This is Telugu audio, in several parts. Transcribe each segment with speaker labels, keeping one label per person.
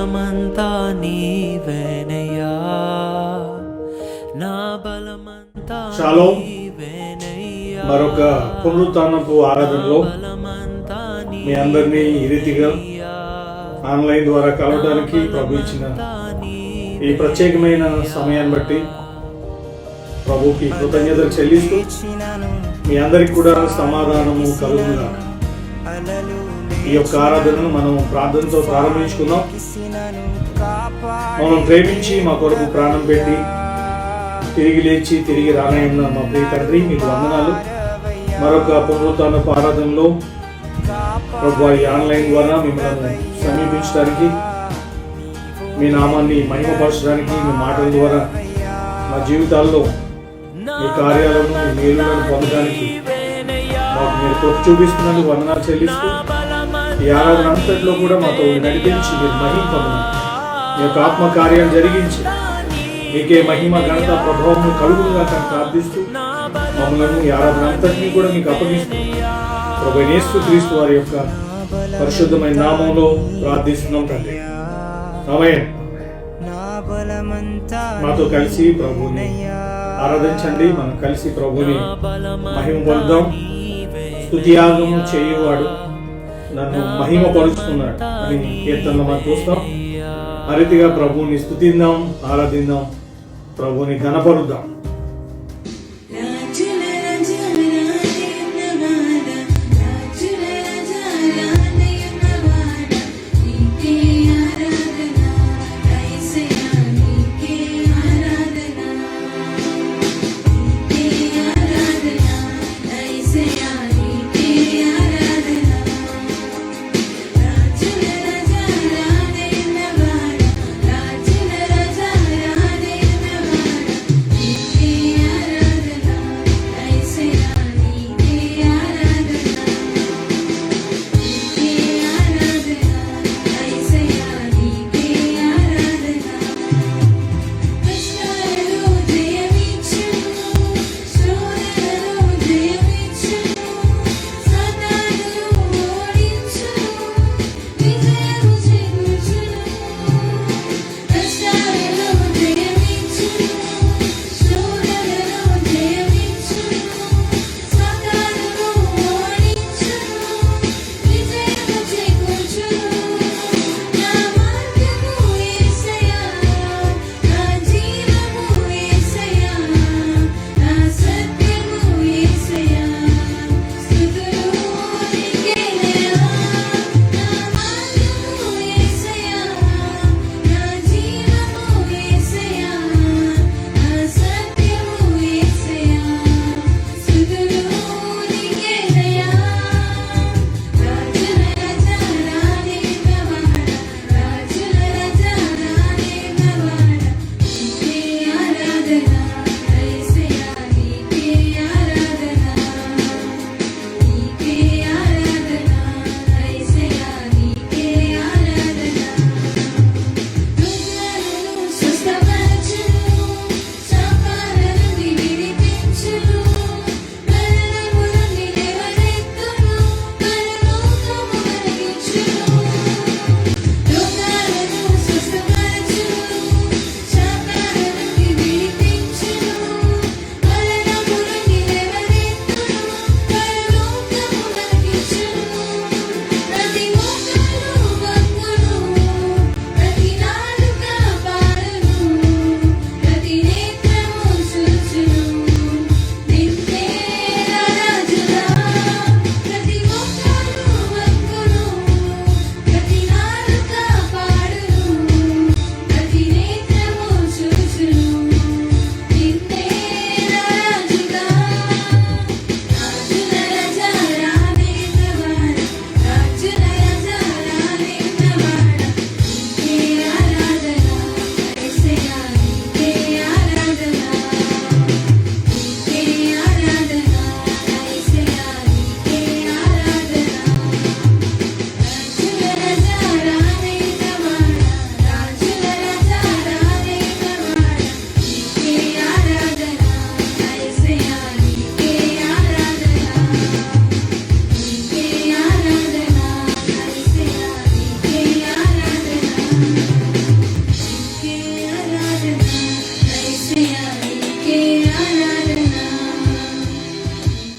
Speaker 1: బలమంతా నీవేనయ్యా, నా బలమంతా
Speaker 2: షాలోమ్.
Speaker 1: నీవేనయ్యా.
Speaker 2: మరొక పునరుత్థానపు ఆరాధనలో మీ అందరినీ ఈ రీతిగా ఆన్లైన్ ద్వారా కలవడానికి ప్రభు ఇచ్చిన ఈ ప్రత్యేకమైన సమయాన్ని బట్టి ప్రభుకి కృతజ్ఞతలు చెల్లిస్తూ మీ అందరికి కూడా సమాధానము కలుగుగా ఈ యొక్క ఆరాధనను మనం ప్రార్థనతో ప్రారంభించుకుందాం. మనం ప్రేమించి మా కొరకు ప్రాణం పెట్టి తిరిగి లేచి తిరిగి రానయ్యున్న మా ప్రియ తండ్రి, మీకు వందనాలు. మరొక పునరుత్థానపు ఆరాధనలో ప్రభు ఈ ఆన్లైన్ ద్వారా మిమ్మల్ని సమీపించడానికి, మీ నామాన్ని మహిమపరచడానికి, మీ మాటల ద్వారా మా జీవితాల్లో మీ కార్యాలను, మీ మేలులను పొందడానికి మాకు మీరు కృప చూపిస్తున్నందుకు వందనాలు చెల్లిస్తూ ఈ ఆరాధన అంతట్లో కూడా మాతో నడిపించి మీరు మహిమ పొందమని, మీ యొక్క ఆత్మ కార్యాలు జరిగించి మీకే మహిమ ఘనత ప్రభావం కలుగుగా ప్రార్థిస్తూ మమ్మల్ని ఈ ఆరాధన అంతటినీ కూడా మీకు అప్పగిస్తూ ప్రభు యేసు క్రీస్తు వారి యొక్క పరిశుద్ధమైన నామంలో ప్రార్థిస్తున్నాం తండ్రి. ఆమేన్. మాతో కలిసి ప్రభువుని ఆరాధించండి. మనం కలిసి ప్రభువుని మహిమ పొందుదాం. స్తుతియాగము చేయువాడు నన్ను మహిమ పరుస్తున్నాడు అని కీర్తనలో మనం చూస్తాం. ఆ రీతిగా ప్రభువుని స్తుతిద్దాం, ఆరాధిద్దాం, ప్రభువుని ఘనపరుద్దాం.
Speaker 3: Yeah.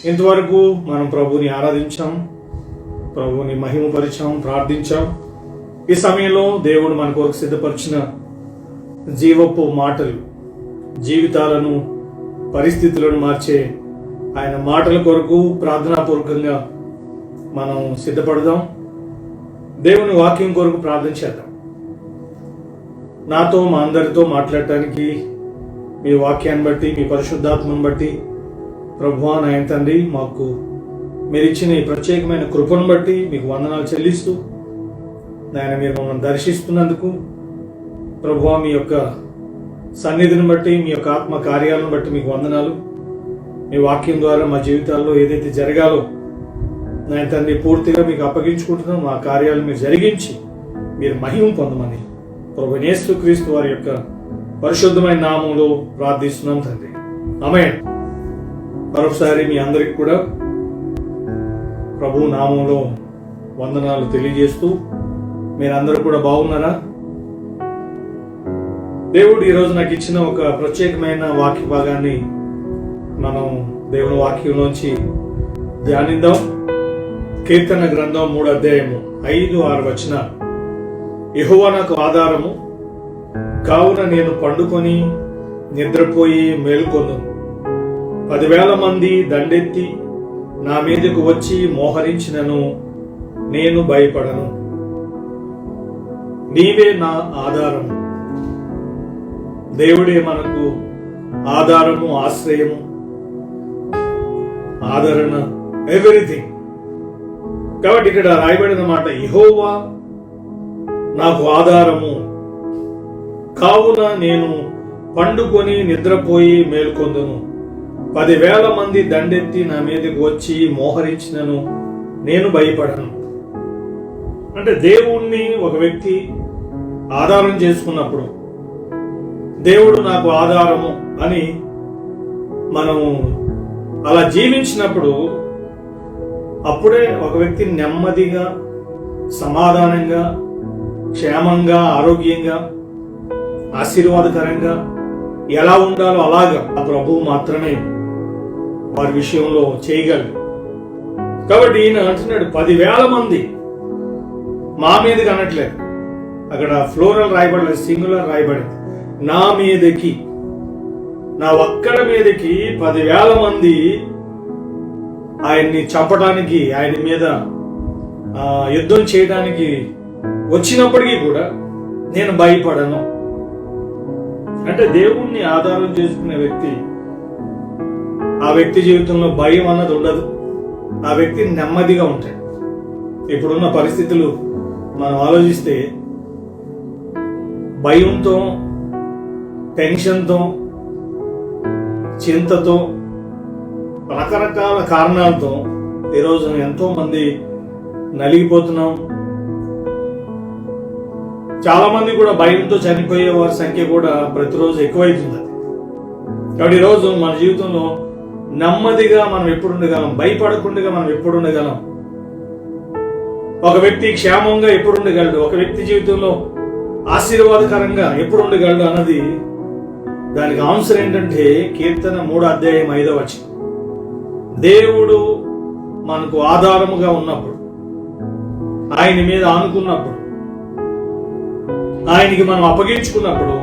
Speaker 2: ఇంతవరకు మనం ప్రభుని ఆరాధించాం, ప్రభుని మహిమపరిచాం, ప్రార్థించాం. ఈ సమయంలో దేవుడు మన కొరకు సిద్ధపరిచిన జీవపు మాటలు, జీవితాలను, పరిస్థితులను మార్చే ఆయన మాటల కొరకు ప్రార్థనాపూర్వకంగా మనం సిద్ధపడదాం. దేవుని వాక్యం కొరకు ప్రార్థన చేద్దాం. నాతో, మా అందరితో మాట్లాడటానికి మీ వాక్యాన్ని బట్టి, మీ పరిశుద్ధాత్మను బట్టి ప్రభువా నాయన తండ్రి, మాకు మీరు ఇచ్చిన ఈ ప్రత్యేకమైన కృపను బట్టి మీకు వందనాలు చెల్లిస్తూ, నాయన మీరు మమ్మల్ని దర్శిస్తున్నందుకు ప్రభువా, మీ యొక్క సన్నిధిని బట్టి, మీ యొక్క ఆత్మ కార్యాలను బట్టి మీకు వందనాలు. మీ వాక్యం ద్వారా మా జీవితాల్లో ఏదైతే జరగాలో నాయన తండ్రి పూర్తిగా మీకు అప్పగించుకుంటున్నాం. మా కార్యాలు మీరు జరిగించి మీరు మహిమ పొందమని ప్రభువైన యేసుక్రీస్తు వారి యొక్క పరిశుద్ధమైన నామంలో ప్రార్థిస్తున్నాం తండ్రి, ఆమేన్. మరొకసారి మీ అందరికి కూడా ప్రభు నామంలో వందనాలు తెలియజేస్తూ, మీరందరూ కూడా బాగున్నారా? దేవుడు ఈరోజు నాకు ఇచ్చిన ఒక ప్రత్యేకమైన వాక్య భాగాన్ని మనం దేవుని వాక్యంలోంచి ధ్యానిద్దాం. కీర్తన గ్రంథం 3వ అధ్యాయము 5-6 వచనాలు. యెహోవా నాకు ఆధారము, కావున నేను పండుకొని నిద్రపోయి మేల్కొందును. 10,000 మంది దండెత్తి నా మీదకు వచ్చి మోహరించినను నేను భయపడను. నీవే నా ఆధారము. దేవుడే మనకు ఆధారము, ఆశ్రయము, ఆదరణ, ఎవ్రీథింగ్. కాబట్టి ఇక్కడ రాయబడిన మాట, యెహోవా నాకు ఆధారము, కావున నేను పండుకొని నిద్రపోయి మేల్కొందును. 10,000 మంది దండెత్తి నా మీదకి వచ్చి మోహరించినను నేను భయపడను. అంటే దేవుణ్ణి ఒక వ్యక్తి ఆధారం చేసుకున్నప్పుడు, దేవుడు నాకు ఆధారము అని మనం అలా జీవించినప్పుడు, అప్పుడే ఒక వ్యక్తి నెమ్మదిగా, సమాధానంగా, క్షేమంగా, ఆరోగ్యంగా, ఆశీర్వాదకరంగా ఎలా ఉండాలో అలాగా ఆ ప్రభువు మాత్రమే వారి విషయంలో చేయగలరు. కాబట్టి ఈయన అంటున్నాడు 10,000 మంది మా మీదకి అనట్లేదు. అక్కడ ఫ్లోరల్ రాయబడలేదు, సింగులర్ రాయబడింది. నా మీదకి, నా ఒక్కడ మీదకి 10,000 మంది ఆయన్ని చంపడానికి, ఆయన మీద యుద్ధం చేయడానికి వచ్చినప్పటికీ కూడా నేను భయపడను. అంటే దేవుణ్ణి ఆధారం చేసుకునే వ్యక్తి, ఆ వ్యక్తి జీవితంలో భయం అన్నది ఉండదు. ఆ వ్యక్తి నెమ్మదిగా ఉంటాడు. ఇప్పుడున్న పరిస్థితులు మనం ఆలోచిస్తే భయంతో, టెన్షన్తో, చింతతో, రకరకాల కారణాలతో ఈరోజు ఎంతో మంది నలిగిపోతున్నాం. చాలా మంది కూడా భయంతో చనిపోయే వారి సంఖ్య కూడా ప్రతిరోజు ఎక్కువైతుంది. కాబట్టి ఈరోజు మన జీవితంలో నెమ్మదిగా మనం ఎప్పుడు ఉండగలం, భయపడకుండా మనం ఎప్పుడు ఉండగలం, ఒక వ్యక్తి క్షేమంగా ఎప్పుడు ఉండగలడు, ఒక వ్యక్తి జీవితంలో ఆశీర్వాదకరంగా ఎప్పుడు ఉండగలడు అన్నది దానికి ఆన్సర్ ఏంటంటే కీర్తన 3వ అధ్యాయం 5వ వచనం. దేవుడు మనకు ఆధారముగా ఉన్నప్పుడు, ఆయన మీద ఆనుకున్నప్పుడు, ఆయనకి మనం అప్పగించుకున్నప్పుడు,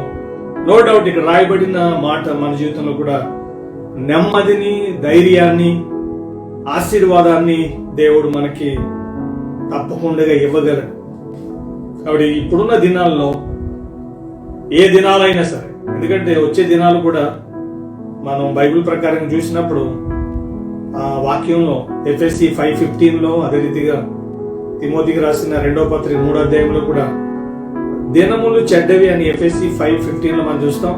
Speaker 2: నో డౌట్ ఇక్కడ రాయబడిన మాట మన జీవితంలో కూడా నెమ్మదిని, ధైర్యాన్ని, ఆశీర్వాదాన్ని దేవుడు మనకి తప్పకుండా ఇవ్వగలడు. కాబట్టి ఇప్పుడున్న దినాల్లో, ఏ దినాలైనా సరే, ఎందుకంటే వచ్చే దినాలు కూడా మనం బైబిల్ ప్రకారం చూసినప్పుడు ఆ వాక్యంలో ఎఫెసీ 5:15లో, అదే రీతిగా తిమోతికి రాసిన 2వ పత్రిక 3వ అధ్యాయంలో కూడా దినములు చెడ్డవి అని ఎఫెసీ 5:15లో మనం చూస్తాం.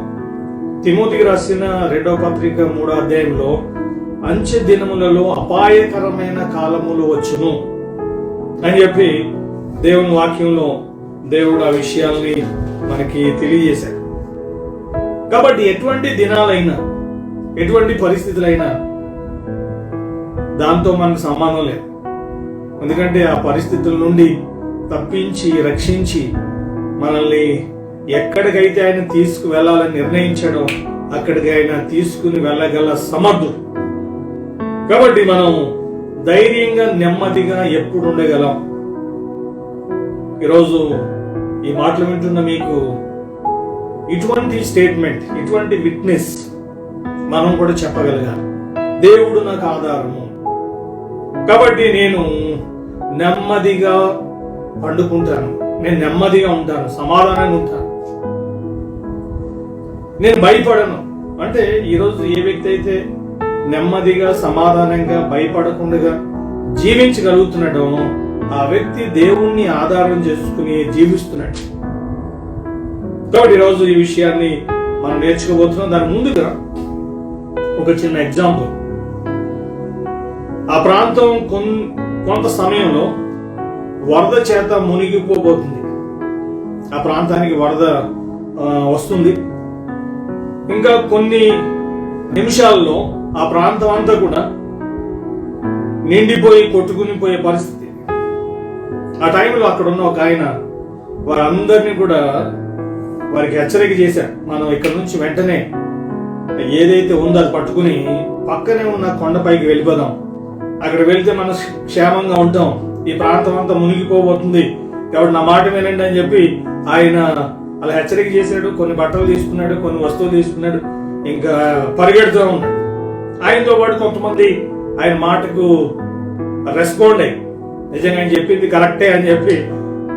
Speaker 2: తిమోతికి రాసిన 2వ పత్రిక 3వ అధ్యాయంలో అంచె దినములలో అపాయకరమైన కాలములు వచ్చును అని చెప్పి దేవుని వాక్యంలో దేవుడు ఆ విషయాల్ని మనకి తెలియజేశాడు. కాబట్టి ఎటువంటి దినాలైనా, ఎటువంటి పరిస్థితులైనా దాంతో మనకు సంబంధం లేదు. ఎందుకంటే ఆ పరిస్థితుల నుండి తప్పించి, రక్షించి మనల్ని ఎక్కడికైతే ఆయన తీసుకువెళ్ళాలని నిర్ణయించాడో అక్కడికి ఆయన తీసుకుని వెళ్ళగల సమర్థుడు. కాబట్టి మనం ధైర్యంగా నెమ్మదిగా ఎప్పుడు ఉండగలం? ఈరోజు ఈ మాటలు వింటున్న మీకు ఇటువంటి స్టేట్మెంట్, ఇటువంటి విట్నెస్ మనం కూడా చెప్పగలగాలి. దేవుడు నాకు ఆధారము, కాబట్టి నేను నెమ్మదిగా పండుకుంటాను, నేను నెమ్మదిగా ఉంటాను, సమాధానంగా ఉంటాను, నేను భయపడను. అంటే ఈరోజు ఏ వ్యక్తి అయితే నెమ్మదిగా సమాధానంగా భయపడకుండా జీవించగలుగుతున్నాడో ఆ వ్యక్తి దేవుణ్ణి ఆధారం చేసుకుని జీవిస్తున్నాడు. కాబట్టి ఈరోజు ఈ విషయాన్ని మనం నేర్చుకోబోతున్నాం. దాని ముందుగా ఒక చిన్న ఎగ్జాంపుల్. ఆ ప్రాంతం కొంత సమయంలో వరద చేత మునిగిపోబోతుంది. ఆ ప్రాంతానికి వరద వస్తుంది. ఇంకా కొన్ని నిమిషాల్లో ఆ ప్రాంతం అంతా కూడా నిండిపోయి కొట్టుకుని పోయే పరిస్థితి. ఆ టైంలో అక్కడ ఉన్న ఒక ఆయన వారందరినీ కూడా వారికి హెచ్చరిక చేశారు. మనం ఇక్కడ నుంచి వెంటనే ఏదైతే ఉందో అది పట్టుకుని పక్కనే ఉన్న కొండపైకి వెళ్ళిపోదాం, అక్కడ వెళ్తే మనం క్షేమంగా ఉంటాం, ఈ ప్రాంతం అంతా మునిగిపోబోతుంది, కాబట్టి నా మాట వినండి అని చెప్పి ఆయన అలా హెచ్చరిక చేశాడు. కొన్ని బట్టలు తీసుకున్నాడు, కొన్ని వస్తువులు తీసుకున్నాడు, ఇంకా పరిగెడుతూ ఉన్నాడు. ఆయనతో పాటు కొంతమంది ఆయన మాటకు రెస్పాండ్ అయ్యి నిజంగా ఆయన చెప్పింది కరెక్టే అని చెప్పి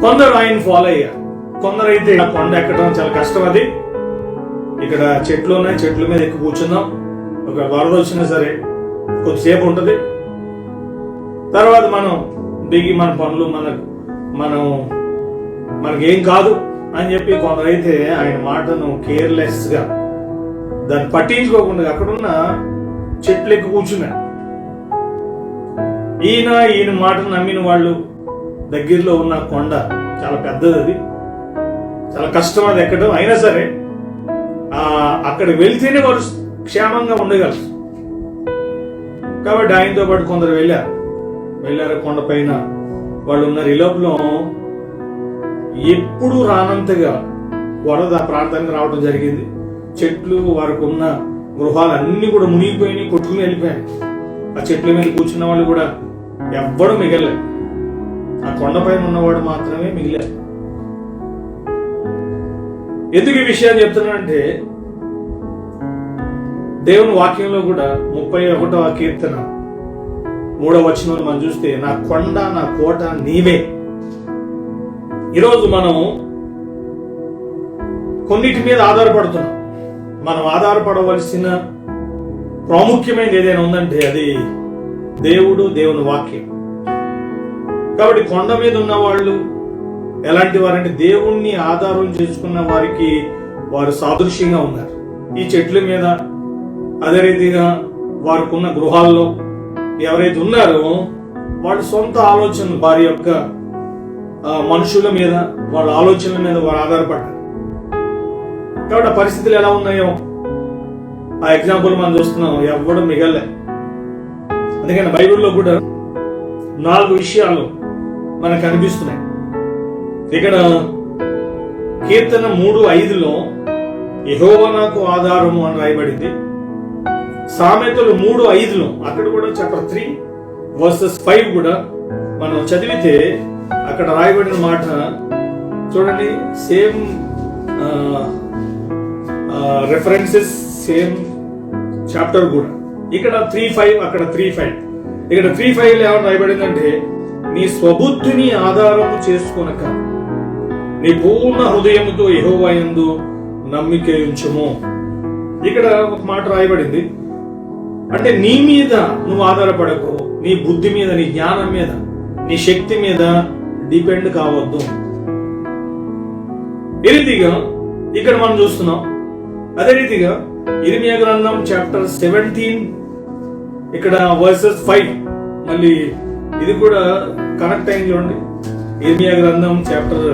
Speaker 2: కొందరు ఆయన ఫాలో అయ్యారు. కొందరైతే ఆ కొండ ఎక్కడం చాలా కష్టం, అది ఇక్కడ చెట్లు ఉన్నాయి, చెట్ల మీద ఎక్కువ కూర్చుందాం, ఒక వరద వచ్చినా సరే కొద్దిసేపు ఉంటది, తర్వాత మనం దిగి మన పనులు మనకేం కాదు అని చెప్పి కొందరైతే ఆయన మాటను కేర్లెస్ గా దాన్ని పట్టించుకోకుండా అక్కడున్న చెట్లు ఎక్కువ కూర్చున్నారు. ఈయన మాటను నమ్మిన వాళ్ళు దగ్గరలో ఉన్న కొండ చాలా పెద్దది, అది చాలా కష్టం అది ఎక్కడం. అయినా సరే అక్కడ వెళ్తేనే వారు క్షేమంగా ఉండగలరు. కాబట్టి ఆయనతో పాటు కొందరు వెళ్ళారు కొండ పైన వాళ్ళు ఉన్నారు. ఈ లోపల ఎప్పుడు రానంతగా వరద ఆ ప్రాంతానికి రావడం జరిగింది. చెట్లు, వారికి ఉన్న గృహాలు అన్ని కూడా మునిగిపోయినాయి, కొట్టుకుని వెళ్ళిపోయాయి. ఆ చెట్ల మీద కూర్చున్న వాళ్ళు కూడా ఎవ్వడు మిగలేదు, ఆ కొండపైన ఉన్నవాడు మాత్రమే మిగిలారు. ఎందుకు ఈ విషయాన్ని చెప్తున్నానంటే దేవుని వాక్యంలో కూడా 31వ కీర్తన 3వ వచనంలో మనం చూస్తే, నా కొండ నా కోట నీవే. ఈరోజు మనం కొన్నిటి మీద ఆధారపడుతున్నాం. మనం ఆధారపడవలసిన ప్రాముఖ్యమైనది ఏదైనా ఉందంటే అది దేవుడు, దేవుని వాక్యం. కాబట్టి కొండ మీద ఉన్న వాళ్ళు ఎలాంటి వారంటే దేవుణ్ణి ఆధారం చేసుకున్న వారికి వారు సాదృశ్యంగా ఉన్నారు. ఈ చెట్ల మీద, అదే రీతిగా వారికి ఉన్న గృహాల్లో ఎవరైతే ఉన్నారో వాళ్ళ సొంత ఆలోచనలు, వారి యొక్క మనుషుల మీద, వాళ్ళ ఆలోచనల మీద వారు ఆధారపడ్డారు. కాబట్టి ఆ పరిస్థితులు ఎలా ఉన్నాయో ఆ ఎగ్జాంపుల్ మనం చూస్తున్నాం, ఎవ్వడం మిగలే. అందుకని బైబిల్లో కూడా 4 విషయాలు మనకు కనిపిస్తున్నాయి. ఇక్కడ కీర్తన 3:5లో యెహోవా నాకు ఆధారము అని రాయబడింది. సామెతలు 3:5లో అక్కడ కూడా చాప్టర్ 3:5 కూడా మనం చదివితే అక్కడ రాయబడిన మాట చూడండి, సేమ్ రెఫరెన్సెస్, సేమ్ చాప్టర్ కూడా. ఇక్కడ 3:5, అక్కడ 3:5. ఇక్కడ 3:5లో ఏమని రాయబడిందంటే, నీ స్వబుద్ధిని ఆధారము చేసుకొనక నీ పూర్ణ హృదయముతో యెహోవా యందు నమ్మిక ఉంచుము. ఇక్కడ ఒక మాట రాయబడింది, అంటే నీ మీద నువ్వు ఆధారపడకు, నీ బుద్ధి మీద, నీ జ్ఞానం మీద, నీ శక్తి మీద డిపెండ్ కావద్దు. ఈ రీతిగా ఇక్కడ మనం చూస్తున్నాం. అదే రీతిగా ఇర్మియా గ్రంథం చాప్టర్ 17 ఇక్కడ వర్సెస్ 5, మళ్ళీ ఇది కూడా కనెక్ట్ అయింది చూడండి. ఇర్మియా గ్రంథం చాప్టర్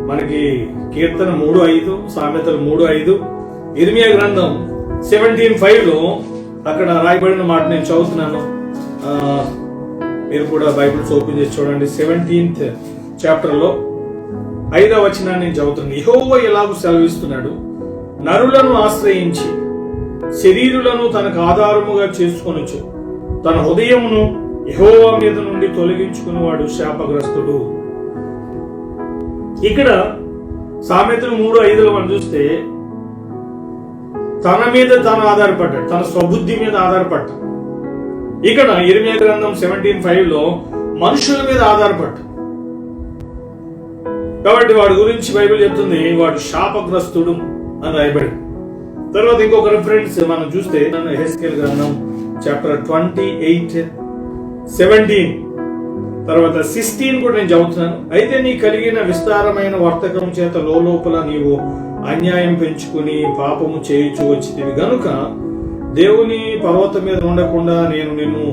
Speaker 2: మనకి కీర్తన 3:5, సామెతలు 3:5, ఇర్మియా గ్రంథం 17:5లో అక్కడ రాయబడిన మాట నేను చదువుతున్నాను. మీరు కూడా బైబిల్స్ ఓపెన్ చేసి చూడండి. 17th చాప్టర్లో 5వ వచనాన్ని నేను చదువుతున్నాను. యెహోవా ఎలాగూ సెలవిస్తున్నాడు, నరులను ఆశ్రయించి శరీరులను తనకు ఆధారముగా చేసుకొనుచు తన హృదయమును యెహోవా మీద నుండి తొలగించుకునేవాడు శాపగ్రస్తుడు. ఇక్కడ సామెతలు 3:5 మనం చూస్తే తన మీద తాను ఆధారపడ్డాడు, తన స్వబుద్ధి మీద ఆధారపడ్డాడు. ఇక్కడ ఇర్మియా గ్రంథం 17:5 మనుషుల మీద ఆధారపడ్డాడు. కాబట్టి వాడి గురించి బైబిల్ చెప్తుంది వాడు శాపగ్రస్తుడు అని రాయబడి. తర్వాత ఇంకొక రిఫరెన్స్ మనం చూస్తే యెహెజ్కేలు గ్రంథం చాప్టర్ 28:17 తర్వాత 16 కూడా నేను చదువుతున్నాను. అయితే నీ కలిగిన విస్తారమైన వర్తకం చేత లోపల నీవు అన్యాయం పెంచుకుని పాపము చేయించు వచ్చితివి గనుక దేవుని పర్వతం మీద ఉండకుండా నేను నిన్ను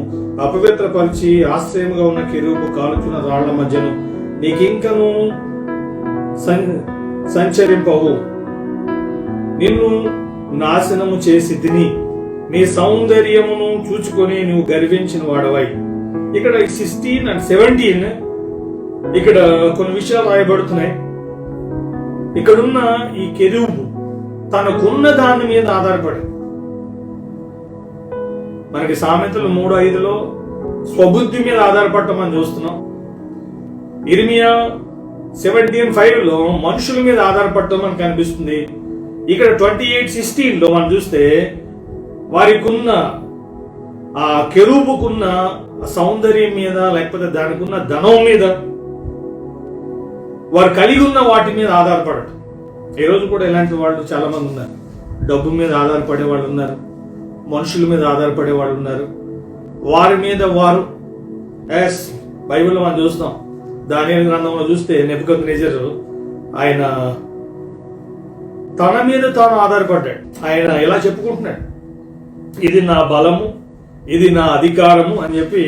Speaker 2: అపవిత్రపరిచి ఆశ్రయముగా ఉన్న కెరూబు కాలుచున్న రాళ్ల మధ్యను నీకింకను సంచరింపవు, నిన్ను నాశనము చేసి తిని నీ సౌందర్యమును చూచుకొని నువ్వు గర్వించిన వాడవై. ఇక్కడ 16 and 17 ఇక్కడ కొన్ని విషయాలు రాయబడుతున్నాయి. ఇక్కడున్న ఈ కెరూబు తనకున్న దాని మీద ఆధారపడి, మనకి సామెతలు 3:5 స్వబుద్ధి మీద ఆధారపడటం మనం చూస్తున్నాం. ఇర్మియా 17:5 మనుషుల మీద ఆధారపడటం మనకు కనిపిస్తుంది. ఇక్కడ 28:16 మనం చూస్తే వారికి ఉన్న ఆ కెరూబుకున్న సౌందర్యం మీద లేకపోతే దానికి ఉన్న ధనం మీద వారు కలిగి ఉన్న వాటి మీద ఆధారపడటం. ఈ రోజు కూడా ఇలాంటి వాళ్ళు చాలా మంది ఉన్నారు. డబ్బు మీద ఆధారపడే వాళ్ళు ఉన్నారు, మనుషుల మీద ఆధారపడే వాళ్ళు ఉన్నారు. వారి మీద వారు బైబిల్లో మనం చూస్తాం. దానియేలు గ్రంథంలో చూస్తే నెబుకద్నెజరు ఆయన తన మీద తాను ఆధారపడ్డాడు. ఆయన ఎలా చెప్పుకుంటున్నాడు, ఇది నా బలము, ఇది నా అధికారము అని చెప్పి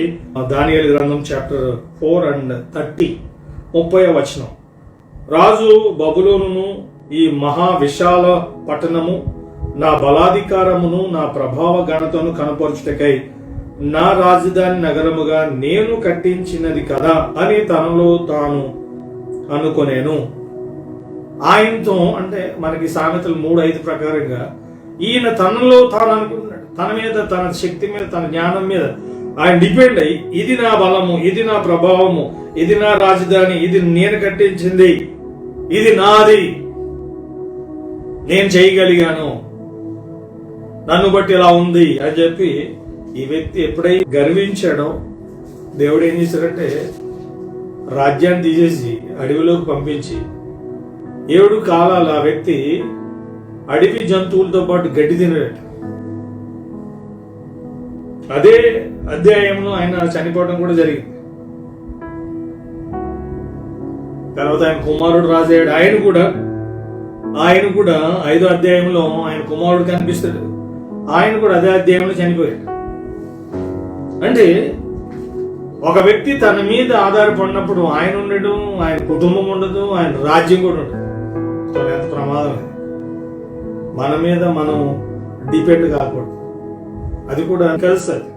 Speaker 2: దానియేలు గ్రంథం చాప్టర్ 4:30 రాజు బబులోనును ఈ మహా విశాల పట్టణము నా బలాధికారమును నా ప్రభావ ఘనతను కనపరుచుటకై నా రాజధాని నగరముగా నేను కట్టించినది కదా అని తనలో తాను అనుకొనేను. ఆయనతో అంటే మనకి సామెతలు 3:5 ప్రకారంగా ఈయన తనలో తాను అనుకుంటున్నాడు. తన మీద, తన శక్తి మీద, తన జ్ఞానం మీద ఆయన డిపెండ్ అయ్యి ఇది నా బలము, ఇది నా ప్రభావము, ఇది నా రాజధాని, ఇది నేను కట్టించింది, ఇది నాది, నేను చేయగలిగాను, నన్ను బట్టి ఇలా ఉంది అని చెప్పి ఈ వ్యక్తి ఎప్పుడైతే గర్వించాడో దేవుడు ఏం చేశాడంటే రాజ్యాన్ని తీసేసి అడవిలోకి పంపించి 7 కాలాలు ఆ వ్యక్తి అడవి జంతువులతో పాటు గడ్డి తినడట. అదే అధ్యాయంలో ఆయన చనిపోవడం కూడా జరిగింది. తర్వాత ఆయన కుమారుడు రాజయ్యాడు. ఆయన కూడా 5వ అధ్యాయంలో ఆయన కుమారుడు కనిపిస్తాడు. ఆయన కూడా అదే అధ్యాయంలో చనిపోయాడు. అంటే ఒక వ్యక్తి తన మీద ఆధారపడినప్పుడు ఆయన ఉండడు, ఆయన కుటుంబం ఉండదు, ఆయన రాజ్యం కూడా ఉండదు. ఎంత ప్రమాదం. మన మీద మనం డిపెండ్ కాకూడదు, అది కూడా కలుస్తుంది.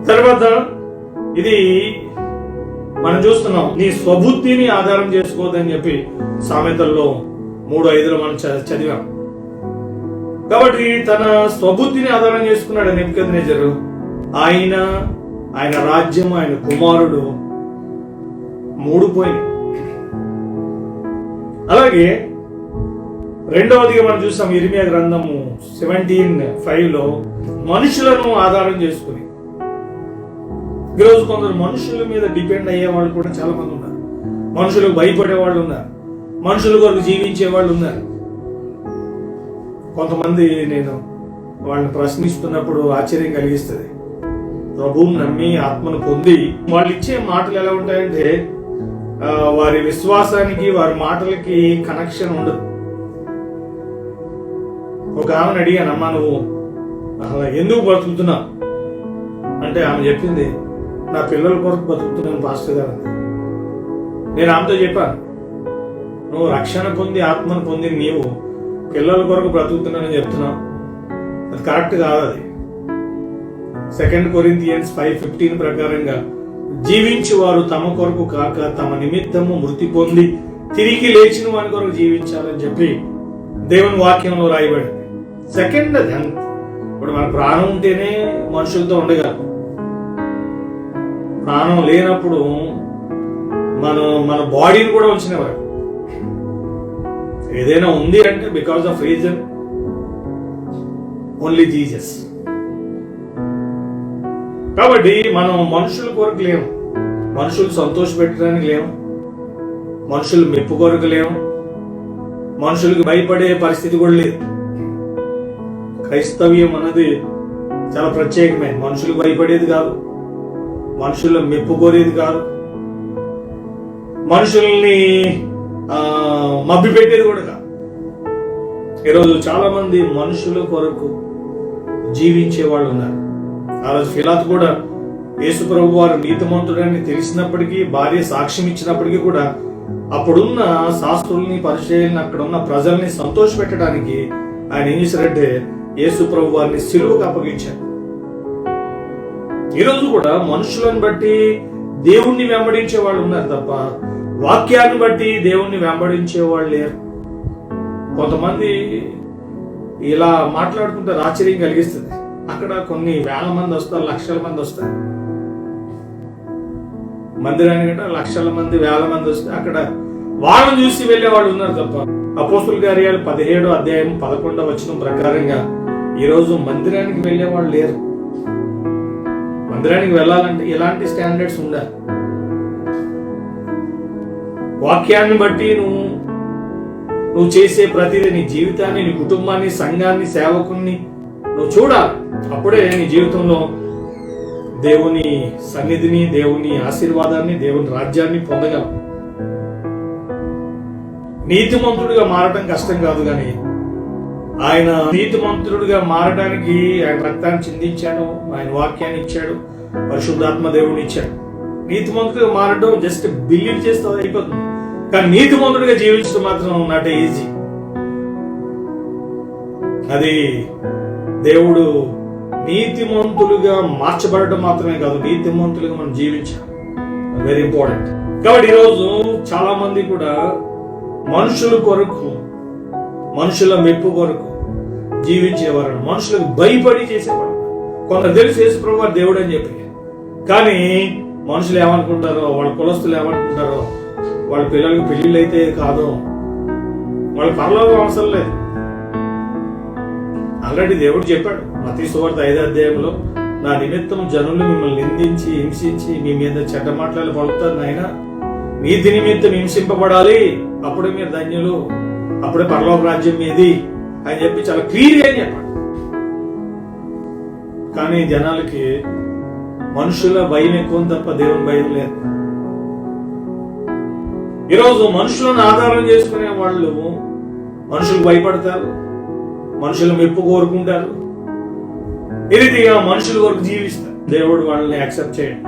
Speaker 2: తర్వాత ఇది మనం చూస్తున్నాం, నీ స్వబుద్ధిని ఆధారం చేసుకోవద్దని చెప్పి సామెతల్లో 3:5 మనం చదివాం. కాబట్టి తన స్వబుద్ధిని ఆధారం చేసుకున్నాడు నెబుకద్నెజరు. ఆయన రాజ్యం, ఆయన కుమారుడు 3 పోయినాయి. అలాగే రెండవదిగా మనం చూస్తాం ఇర్మియా గ్రంథము 17:5 మనుషులను ఆధారం చేసుకుని. ఈరోజు కొందరు మనుషుల మీద డిపెండ్ అయ్యే వాళ్ళు కూడా చాలా మంది ఉన్నారు. మనుషులకు భయపడే వాళ్ళు ఉన్నారు, మనుషుల కొరకు జీవించే వాళ్ళు ఉన్నారు. కొంతమంది నేను వాళ్ళని ప్రశ్నిస్తున్నప్పుడు ఆశ్చర్యం కలిగిస్తుంది. ప్రభువుని నమ్మి ఆత్మను పొంది వాళ్ళు ఇచ్చే మాటలు ఎలా ఉంటాయంటే వారి విశ్వాసానికి, వారి మాటలకి కనెక్షన్ ఉండదు. ఒక ఆమెను అడిగాను, అమ్మా నువ్వు ఎందుకు బతుకుతున్నావు అంటే ఆమె చెప్పింది, నా పిల్లల కొరకు బతుకుతున్నాను పాస్టర్ గారు. నేను ఆమెతో చెప్పాను, నువ్వు రక్షణ పొంది ఆత్మను పొంది నీవు పిల్లల కొరకు బ్రతుకుతున్నానని చెప్తున్నావు, అది కరెక్ట్ కాదు. అది 2 Corinthians 5:15 ప్రకారంగా జీవించి వారు తమ కొరకు కాక తమ నిమిత్తము మృతి పొంది తిరిగి లేచిన వారి కొరకు జీవించాలని చెప్పి దేవుని వాక్యంలో రాయబడింది. సెకండ్ అది ఇప్పుడు మన ప్రాణం ఉంటేనే మనుషులతో ఉండగలం. ప్రాణం లేనప్పుడు మన బాడీని కూడా ఉంచినవారు. ఏదైనా ఉంది అంటే because of reason only Jesus. కాబట్టి మనం మనుషుల కొరకు లేము, మనుషులు సంతోష పెట్టడానికి లేము, మనుషులు మెప్పు కొరకు లేము, మనుషులకు భయపడే పరిస్థితి కూడా లేదు. క్రైస్తవ్యం అన్నది చాలా ప్రత్యేకమైన, మనుషులకు భయపడేది కాదు, మనుషుల మెప్పు కోరేది కాదు, మనుషుల్ని మభ్య పెట్టేది కూడా కాదు. ఈరోజు చాలా మంది మనుషుల కొరకు జీవించే వాళ్ళు ఉన్నారు. ఆ రోజు పిలాతు కూడా యేసు ప్రభు వారు నీతిమంతుడని తెలిసినప్పటికీ, భార్య సాక్ష్యం ఇచ్చినప్పటికీ కూడా అప్పుడున్న శాస్త్రుల్ని, పరిచయాలని, అక్కడ ఉన్న ప్రజల్ని సంతోష పెట్టడానికి ఆయన ఏం చేశారంటే యేసు ప్రభు వారిని సిలువకు అప్పగించారు. ఈరోజు కూడా మనుషులను బట్టి దేవుణ్ణి వెంబడించే వాళ్ళు ఉన్నారు తప్ప వాక్యాన్ని బట్టి దేవుణ్ణి వెంబడించే వాళ్ళు లేరు. కొంతమంది ఇలా మాట్లాడుకుంటారు, ఆశ్చర్యం కలిగిస్తుంది. అక్కడ కొన్ని వేల మంది వస్తారు, లక్షల మంది వస్తారు మందిరానికి, లక్షల మంది, వేల మంది వస్తే అక్కడ వాళ్ళని చూసి వెళ్లే వాళ్ళు ఉన్నారు తప్ప అపోస్తుల కార్యాలు 17వ అధ్యాయం 11వ వచనం ప్రకారంగా ఈరోజు మందిరానికి వెళ్లే వాళ్ళు లేరు. మందిరానికి వెళ్ళాలంటే ఎలాంటి స్టాండర్డ్స్ ఉండాలి? వాక్యాన్ని బట్టి నువ్వు చేసే ప్రతిదీ, నీ జీవితాన్ని, నీ కుటుంబాన్ని, సంఘాన్ని, సేవకుల్ని నువ్వు చూడాలి. అప్పుడే నీ జీవితంలో దేవుని సన్నిధిని, దేవుని ఆశీర్వాదాన్ని, దేవుని రాజ్యాన్ని పొందగలం. నీతిమంతుడిగా మారటం కష్టం కాదు, కానీ ఆయన నీతిమంతుడిగా మారడానికి ఆయన రక్తాన్ని చిందించాడు, ఆయన వాక్యాన్ని ఇచ్చాడు, పరిశుద్ధాత్మ దేవుని ఇచ్చాడు. నీతిమంతుడిగా మారడం జస్ట్ బిలీవ్ చేస్తే అయిపోతుంది, కానీ నీతిమంతుడిగా జీవించడం మాత్రం నాట్ ఈజీ. అది దేవుడు నీతిమంతులుగా మార్చబడటం మాత్రమే కాదు, నీతిమంతులుగా మనం జీవించాలి. Very important. కాబట్టి ఈరోజు చాలా మంది కూడా మనుషుల కొరకు, మనుషుల మెప్పు కొరకు జీవించేవారు, మనుషులకు భయపడి చేసేవాడు. కొంత తెలుసు యేసు ప్రభువు దేవుడు అని చెప్పి, కానీ మనుషులు ఏమనుకుంటారో, వాళ్ళ కులస్తులు ఏమనుకుంటారో, వాళ్ళ పిల్లలకి పెళ్లిళ్ళు అయితే కాదు, వాళ్ళ పరలోకం అవసరం లేదు. ఆల్రెడీ దేవుడు చెప్పాడు మత్తయి సువార్త 5వ అధ్యాయంలో, నా నిమిత్తం జనులు మిమ్మల్ని నిందించి, హింసించి, మీ మీద చెడ్డ మాటలు పలుకుతారు, నాయన నీతి నిమిత్తం హింసింపబడాలి, అప్పుడే మీరు ధన్యులు, అప్పుడే పరలోక రాజ్యం మీది అని చెప్పి చాలా క్లియర్గా చెప్పాడు. కానీ జనాలకి మనుషుల భయం ఎక్కువ తప్ప దేవుని భయం లేదు. ఈరోజు మనుషులను ఆధారం చేసుకునే వాళ్ళు మనుషులు భయపడతారు, మనుషుల మెప్పు కోరుకుంటారు, ఈ రీతిగా మనుషుల కొరకు జీవిస్తారు. దేవుడు వాళ్ళని యాక్సెప్ట్ చేయండి.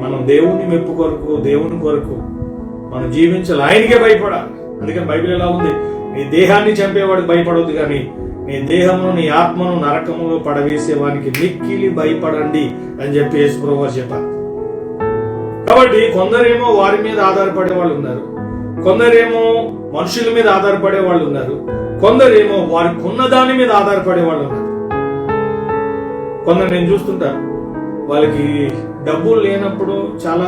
Speaker 2: మనం దేవుని మెప్పు కొరకు, దేవుని కొరకు మనం జీవించాలి, ఆయనకే భయపడాలి. అందుకని బైబిల్ ఎలా ఉంది, నీ దేహాన్ని చంపేవాడికి భయపడవద్దు, కానీ నీ దేహమును, నీ ఆత్మను నరకములో పడవేసేవానికి మిక్కిలి భయపడండి అని చెప్పి యేసు ప్రభువు చెప్పారు. కాబట్టి కొందరేమో వారి మీద ఆధారపడే వాళ్ళు ఉన్నారు, కొందరేమో మనుషుల మీద ఆధారపడే వాళ్ళు ఉన్నారు, కొందరేమో వారికి ఉన్న దాని మీద ఆధారపడే వాళ్ళు ఉన్నారు. కొందరు నేను చూస్తుంటా, వాళ్ళకి డబ్బులు లేనప్పుడు చాలా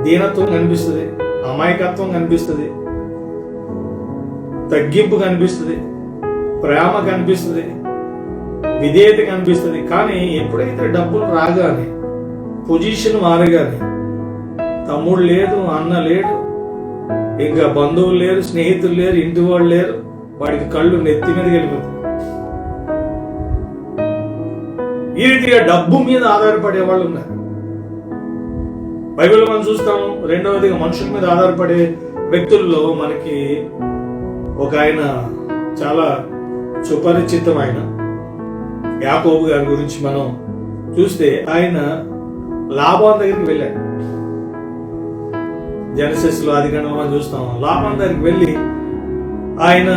Speaker 2: దీనత్వం కనిపిస్తుంది, అమాయకత్వం కనిపిస్తుంది, తగ్గింపు కనిపిస్తుంది, ప్రేమ కనిపిస్తుంది, విధేయత కనిపిస్తుంది. కానీ ఎప్పుడైతే డబ్బులు రాగానే, పొజిషన్ మారగానే, తమ్ముడు లేదు, అన్న లేడు, ఇంకా బంధువులు లేరు, స్నేహితులు లేరు, ఇంటి వాళ్ళు లేరు, వాడికి కళ్ళు నెత్తి మీద వెళ్ళిపోతుంది. ఈ రీతిగా డబ్బు మీద ఆధారపడే వాళ్ళు ఉన్నారు. బైబిల్ మనం చూస్తాం. రెండవదిగా మనుషుల మీద ఆధారపడే వ్యక్తుల్లో మనకి ఒక ఆయన చాలా సుపరిచితమైన యాకోబు గారి గురించి మనం చూస్తే, ఆయన లాబాను దగ్గరికి వెళ్ళాడు. జెనసిస్ లో ఆదికాండం మనం చూస్తాం. లాబాను దగ్గరికి వెళ్ళి ఆయన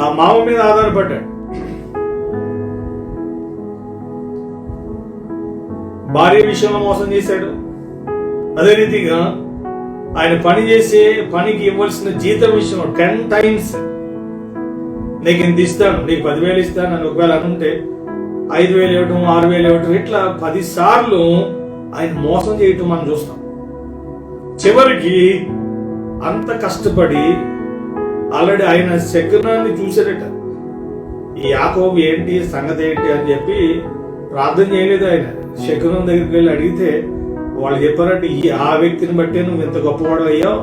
Speaker 2: ఆ మామ మీద ఆధారపడ్డాడు. భార్య విషయంలో మోసం చేశాడు. అదే రీతిగా ఆయన పని చేసే పనికి ఇవ్వాల్సిన జీతం విషయంలో 10 times నీకు ఇంత ఇస్తాను, నీకు 10,000 ఇస్తాను అని ఒకవేళ అనుంటే 5,000 ఇవ్వటం, 6,000 ఇవ్వటం, ఇట్లా 10 సార్లు ఆయన మోసం చేయటం మనం చూస్తాం. చివరికి అంత కష్టపడి ఆల్రెడీ ఆయన శకునాన్ని చూసాడట. ఈ యాకోబు ఏంటి సంగతి ఏంటి అని చెప్పి ప్రార్థన చేయలేదు. ఆయన శకునం దగ్గరికి వెళ్ళి అడిగితే వాళ్ళు చెప్పారంటే ఆ వ్యక్తిని బట్టే నువ్వు ఎంత గొప్పవాడు అయ్యావు,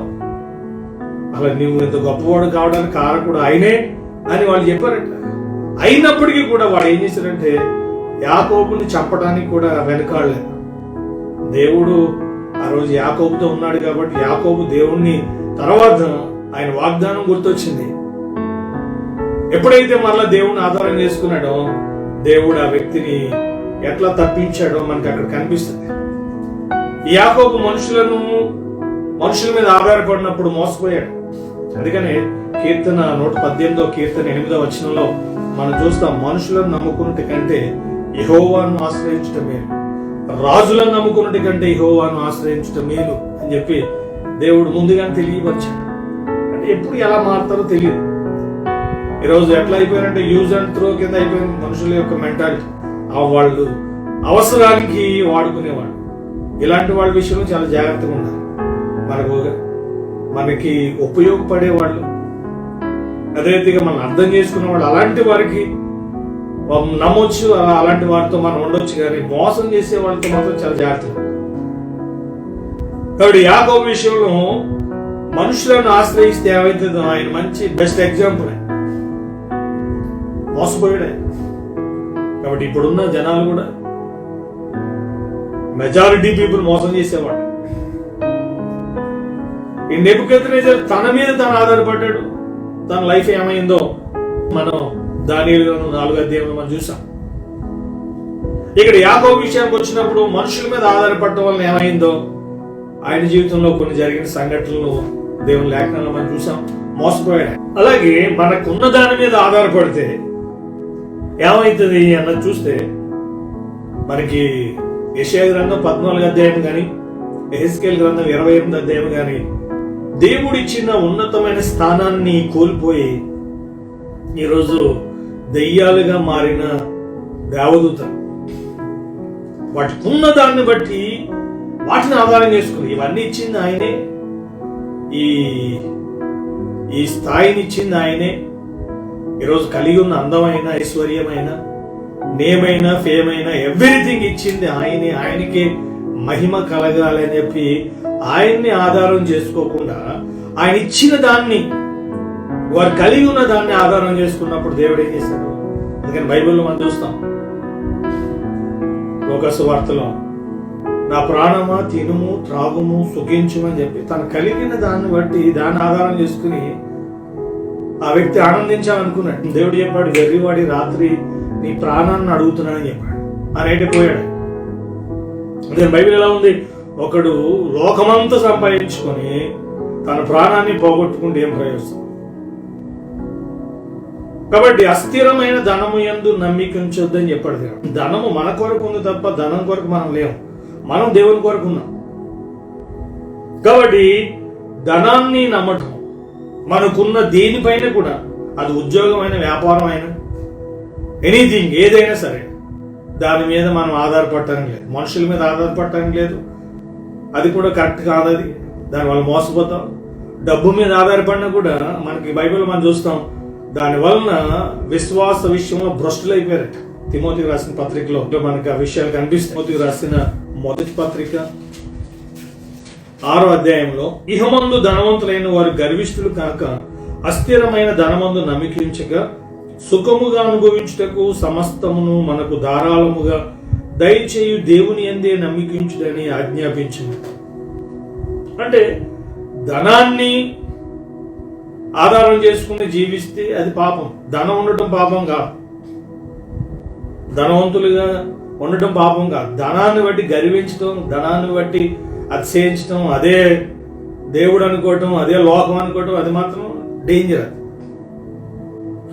Speaker 2: అలా నువ్వు ఎంత గొప్పవాడు కావడానికి కారకుడు ఆయనే అని వాళ్ళు చెప్పారట. అయినప్పటికీ కూడా వాడు ఏం చేశాడంటే యాకోబుని చంపడానికి కూడా వెనకాడలేదు. దేవుడు ఆ రోజు యాకోబుతో ఉన్నాడు కాబట్టి యాకోబు దేవుణ్ణి తర్వాత ఆయన వాగ్దానం గుర్తొచ్చింది. ఎప్పుడైతే మరలా దేవుణ్ణి ఆధారం చేసుకున్నాడో దేవుడు ఆ వ్యక్తిని ఎట్లా తప్పించాడో మనకి అక్కడ కనిపిస్తుంది. యాకోబు మనుషుల మీద ఆధారపడినప్పుడు మోసపోయాడు. అందుకనే కీర్తన 118వ కీర్తన 8వ వచనంలో మనం చూస్తాం, మనుషులను నమ్ముకున్నటి కంటే యెహోవాను ఆశ్రయించటం మేలు, రాజులను నమ్ముకున్నటి కంటే యెహోవాను ఆశ్రయించటం మేలు అని చెప్పి దేవుడు ముందుగానే తెలియపరిచాడు. అంటే ఎప్పుడు ఎలా మారుతారో తెలియదు. ఈరోజు ఎట్లా అయిపోయారంటే యూజ్ అండ్ త్రో కింద అయిపోయింది మనుషుల యొక్క మెంటాలిటీ. వాళ్ళు అవసరానికి వాడుకునేవాడు. ఇలాంటి వాళ్ళ విషయంలో చాలా జాగ్రత్తగా ఉండాలి. మనకి ఉపయోగపడే వాళ్ళు, అదే రీతిగా మనం అర్థం చేసుకున్న వాళ్ళు, అలాంటి వారికి నమ్మొచ్చు, అలాంటి వారితో మనం ఉండొచ్చు. కానీ మోసం చేసే వాళ్ళతో మాత్రం చాలా జాగ్రత్తగా. కాబట్టి యాకోబు విషయంలో మనుషులను ఆశ్రయిస్తే ఏమైతుందో ఆయన మంచి బెస్ట్ ఎగ్జాంపుల్. మోసపోయాడే. కాబట్టి ఇప్పుడున్న జనాలు కూడా మెజారిటీ పీపుల్ మోసం చేసేవాడు. ఈ నెబుకద్నెజర్ తన మీద తను ఆధారపడ్డాడు. తన లైఫ్ ఏమైందో మనం దానియేలు 4వ అధ్యాయంలో మనం చూసాం. ఇక్కడ యాకోబు విషయానికి వచ్చినప్పుడు మనుషుల మీద ఆధారపడటం వల్ల ఏమైందో ఆయన జీవితంలో కొన్ని జరిగిన సంఘటనలు దేవుని లేఖనంలో మనం చూసాం. మోసపోయాడు. అలాగే మనకున్న దాని మీద ఆధారపడితే ఏమైతుంది అన్నది చూస్తే మనకి యెషయా గ్రంథం 14వ అధ్యాయం కానీ యెహెజ్కేలు గ్రంథం 28వ అధ్యాయం కానీ దేవుడిచ్చిన ఉన్నతమైన స్థానాన్ని కోల్పోయి ఈరోజు దెయ్యాలుగా మారిన దేవదూతలు వాటికి ఉన్న దాన్ని బట్టి వాటిని ఆధారం చేసుకుని ఇవన్నీ ఇచ్చింది ఆయనే, ఈ స్థాయిని ఇచ్చింది ఆయనే, ఈరోజు కలిగి ఉన్న అందమైన ఐశ్వర్యమైన నేమైన ఫేమైన ఎవ్రీథింగ్ ఇచ్చింది ఆయనే, ఆయనకే మహిమ కలగాలి అని చెప్పి ఆయన్ని ఆధారం చేసుకోకుండా ఆయన ఇచ్చిన దాన్ని, వారు కలిగి ఉన్న దాన్ని ఆధారం చేసుకున్నప్పుడు దేవుడు ఏం చేశాడు. అందుకని బైబిల్లో మనం చూస్తాం, లోకాసు వార్తలో నా ప్రాణమా తినుము త్రాగుము సుఖించుము అని చెప్పి తను కలిగిన దాన్ని బట్టి దాన్ని ఆధారం చేసుకుని ఆ వ్యక్తి ఆనందించాలనుకున్నాడు. దేవుడు చెప్పాడు, వెర్రివాడి రాత్రి నీ ప్రాణాన్ని అడుగుతున్నానని చెప్పాడు. ఆ రేటే పోయాడు. అదే బైబిల్ ఎలా ఉంది, ఒకడు లోకమంతా సంపాదించుకొని తన ప్రాణాన్ని పోగొట్టుకుంటే ఏం ప్రయోజనం. కాబట్టి అస్థిరమైన ధనము యందు నమ్మిక ఉంచొద్దని చెప్పాడు దేవుడు. ధనము మన కొరకు ఉంది తప్ప ధనం కొరకు మనం లేవు, మనం దేవుని కొరకు ఉన్నాం. కాబట్టి ధనాన్ని నమ్మటం, మనకున్న దేనిపైన కూడా, అది ఉద్యోగమైన వ్యాపారం అయినా ఎనీథింగ్ ఏదైనా సరే దాని మీద మనం ఆధారపడటానికి లేదు, మనుషుల మీద ఆధారపడటానికి లేదు. అది కూడా కరెక్ట్ కాదు. అది దానివల్ల మోసపోతాం. డబ్బు మీద ఆధారపడినా కూడా మనకి బైబిల్ మనం చూస్తాం, దాని వలన విశ్వాస విషయంలో భ్రష్టులు అయిపోయారట. తిమోతికి రాసిన పత్రికలో మనకి ఆ విషయాలు కనిపిస్తాయి. తిమోతికి రాసిన మొదటి పత్రిక 6వ అధ్యాయంలో, ఇహమందు ధనవంతులైన వారు గర్విష్ఠులు కాక అస్థిరమైన ధనమందు నమ్మికించక సుఖముగా అనుభవించుటకు సమస్తమును మనకు ధారాళముగా దయచేయు దేవుని యందే నమ్మికించుడని ఆజ్ఞాపించింది. అంటే ధనాన్ని ఆధారం చేసుకుని జీవిస్తే అది పాపం. ధనం ఉండటం పాపం కాదు, ధనవంతులుగా ఉండటం పాపం కాదు. ధనాన్ని బట్టి గర్వించటం, ధనాన్ని బట్టి అతిశయించటం, అదే దేవుడు అనుకోవటం, అదే లోకం అనుకోవటం, అది మాత్రం డేంజర్.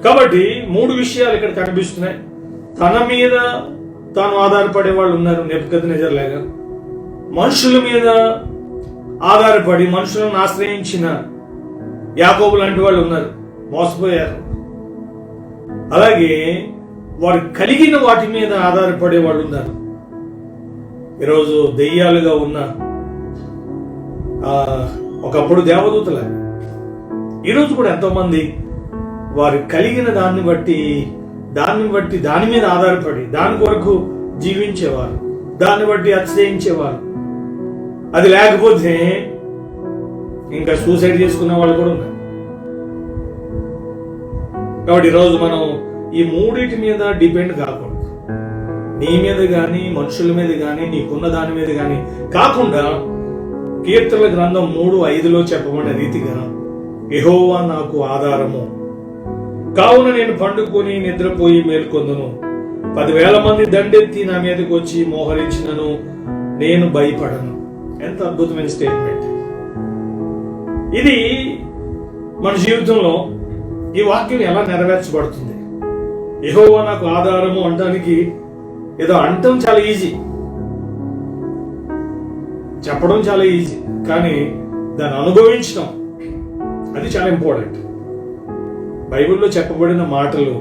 Speaker 2: కాబట్టి 3 విషయాలు ఇక్కడ కనిపిస్తున్నాయి. తన మీద తాను ఆధారపడే వాళ్ళు ఉన్నారు, నెబుకద్నెజర్ లాగా. మనుషుల మీద ఆధారపడి మనుషులను ఆశ్రయించిన యాకోబు లాంటి వాళ్ళు ఉన్నారు, మోసపోయారు. అలాగే వారు కలిగిన వాటి మీద ఆధారపడే వాళ్ళు ఉన్నారు. ఈరోజు దెయ్యాలుగా ఉన్న ఒకప్పుడు దేవదూతల, ఈరోజు కూడా ఎంతోమంది వారు కలిగిన దాన్ని బట్టి దాని మీద ఆధారపడి దాని కొరకు జీవించేవారు, దాన్ని బట్టి అతిశయించేవారు. అది లేకపోతే ఇంకా సూసైడ్ చేసుకునే వాళ్ళు కూడా ఉన్నారు. కాబట్టి ఈరోజు మనం ఈ మూడింటి మీద డిపెండ్ కాకూడదు. నీ మీద కానీ, మనుషుల మీద కానీ, నీకున్న దాని మీద కానీ కాకుండా కీర్తనల గ్రంథం 3:5 చెప్పబడిన రీతిగా యెహోవా నాకు ఆధారము, కావున నేను పండుకొని నిద్రపోయి మేల్కొందును. 10,000 మంది దండెత్తి నా మీదకి వచ్చి మోహరించినను నేను భయపడను. ఎంత అద్భుతమైన స్టేట్మెంట్ ఇది! మన జీవితంలో ఈ వాక్యం ఎలా నెరవేర్చబడుతుంది? యెహోవా నాకు ఆధారము అనడానికి ఏదో అంటం చాలా ఈజీ, చెప్పడం చాలా ఈజీ, కానీ దాన్ని అనుభవించడం అది చాలా ఇంపార్టెంట్. బైబిల్లో చెప్పబడిన మాటలు,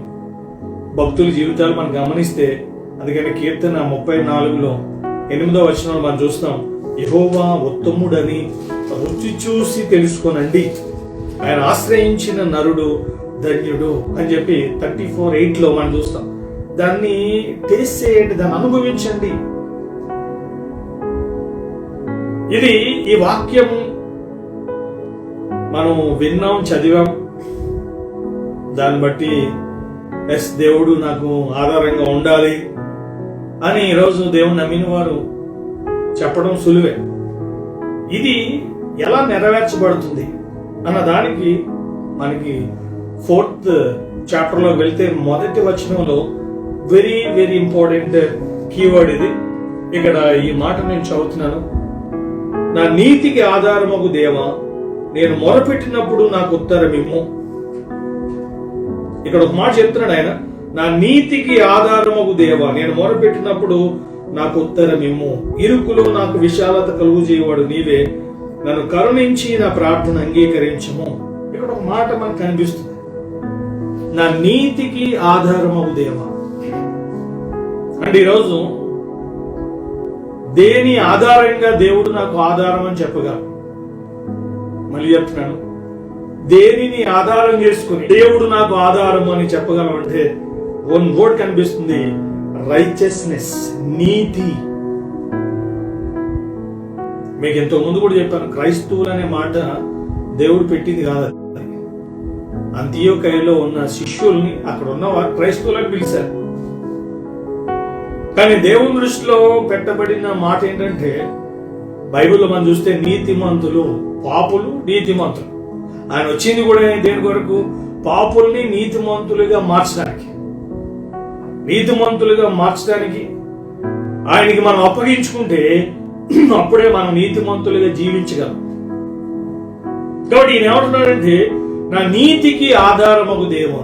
Speaker 2: భక్తుల జీవితాలు మనం గమనిస్తే, అందుకని కీర్తన 34లో 8వ వచనంలో మనం చూస్తాం, యెహోవా ఉత్తముడని రుచి చూసి తెలుసుకొనండి, ఆయన ఆశ్రయించిన నరుడు ధన్యుడు అని చెప్పి 34:8లో మనం చూస్తాం. దాన్ని టేస్ట్ చేయండి, దాన్ని అనుభవించండి. ఇది ఈ వాక్యం మనం విన్నాం, చదివాం, దాన్ని బట్టి ఎస్ దేవుడు నాకు ఆధారంగా ఉండాలి అని ఈరోజు దేవుని నమ్మిన వారు చెప్పడం సులువే. ఇది ఎలా నెరవేర్చబడుతుంది అన్న దానికి మనకి 4th చాప్టర్లో వెళ్తే మొదటి వచనంలో వెరీ వెరీ ఇంపార్టెంట్ కీవర్డ్ ఇది. ఇక్కడ ఈ మాట నేను చదువుతున్నాను. నా నీతికి ఆధారమగు దేవా, నేను మొరపెట్టినప్పుడు నాకు ఉత్తరమిమ్ము. ఇక్కడ ఒక మాట చెప్తున్నాడు ఆయన, నా నీతికి ఆధారమగు దేవా, నేను మొరపెట్టినప్పుడు నాకు ఉత్తరమిమ్ము. ఇరుకులో నాకు విశాలత కలుగు చేయవాడు నీవే, నన్ను కరుణించి నా ప్రార్థన అంగీకరించము. ఇక్కడ ఒక మాట మనకు కనిపిస్తుంది, నా నీతికి ఆధారమగు దేవా. అంటే ఈరోజు దేని ఆధారంగా దేవుడు నాకు ఆధారం అని చెప్పగలరు? మళ్ళీ చెప్తున్నాను, దేనిని ఆధారం చేసుకుని దేవుడు నాకు ఆధారం అని చెప్పగలమంటే వన్ వర్డ్ కనిపిస్తుంది, రైచియస్నెస్, నీతి. మీకు ఎంతో ముందు కూడా చెప్పాను, క్రైస్తవులు అనే మాట దేవుడు పెట్టింది కాదు. అంతియోకయలో ఉన్న శిష్యుల్ని అక్కడ ఉన్న వారు క్రైస్తవులని పిలిచారు. కానీ దేవుని దృష్టిలో పెట్టబడిన మాట ఏంటంటే, బైబిల్లో మనం చూస్తే నీతిమంతులు, పాపులు, నీతిమంతులు. ఆయన వచ్చింది కూడా దేని కొరకు? పాపుల్ని నీతిమంతులుగా మార్చడానికి. నీతిమంతులుగా మార్చడానికి ఆయనకి మనం అప్పగించుకుంటే అప్పుడే మనం నీతిమంతులుగా జీవించగలం. కాబట్టి ఈయన ఏమంటున్నాడంటే, నా నీతికి ఆధారమగు దేవా.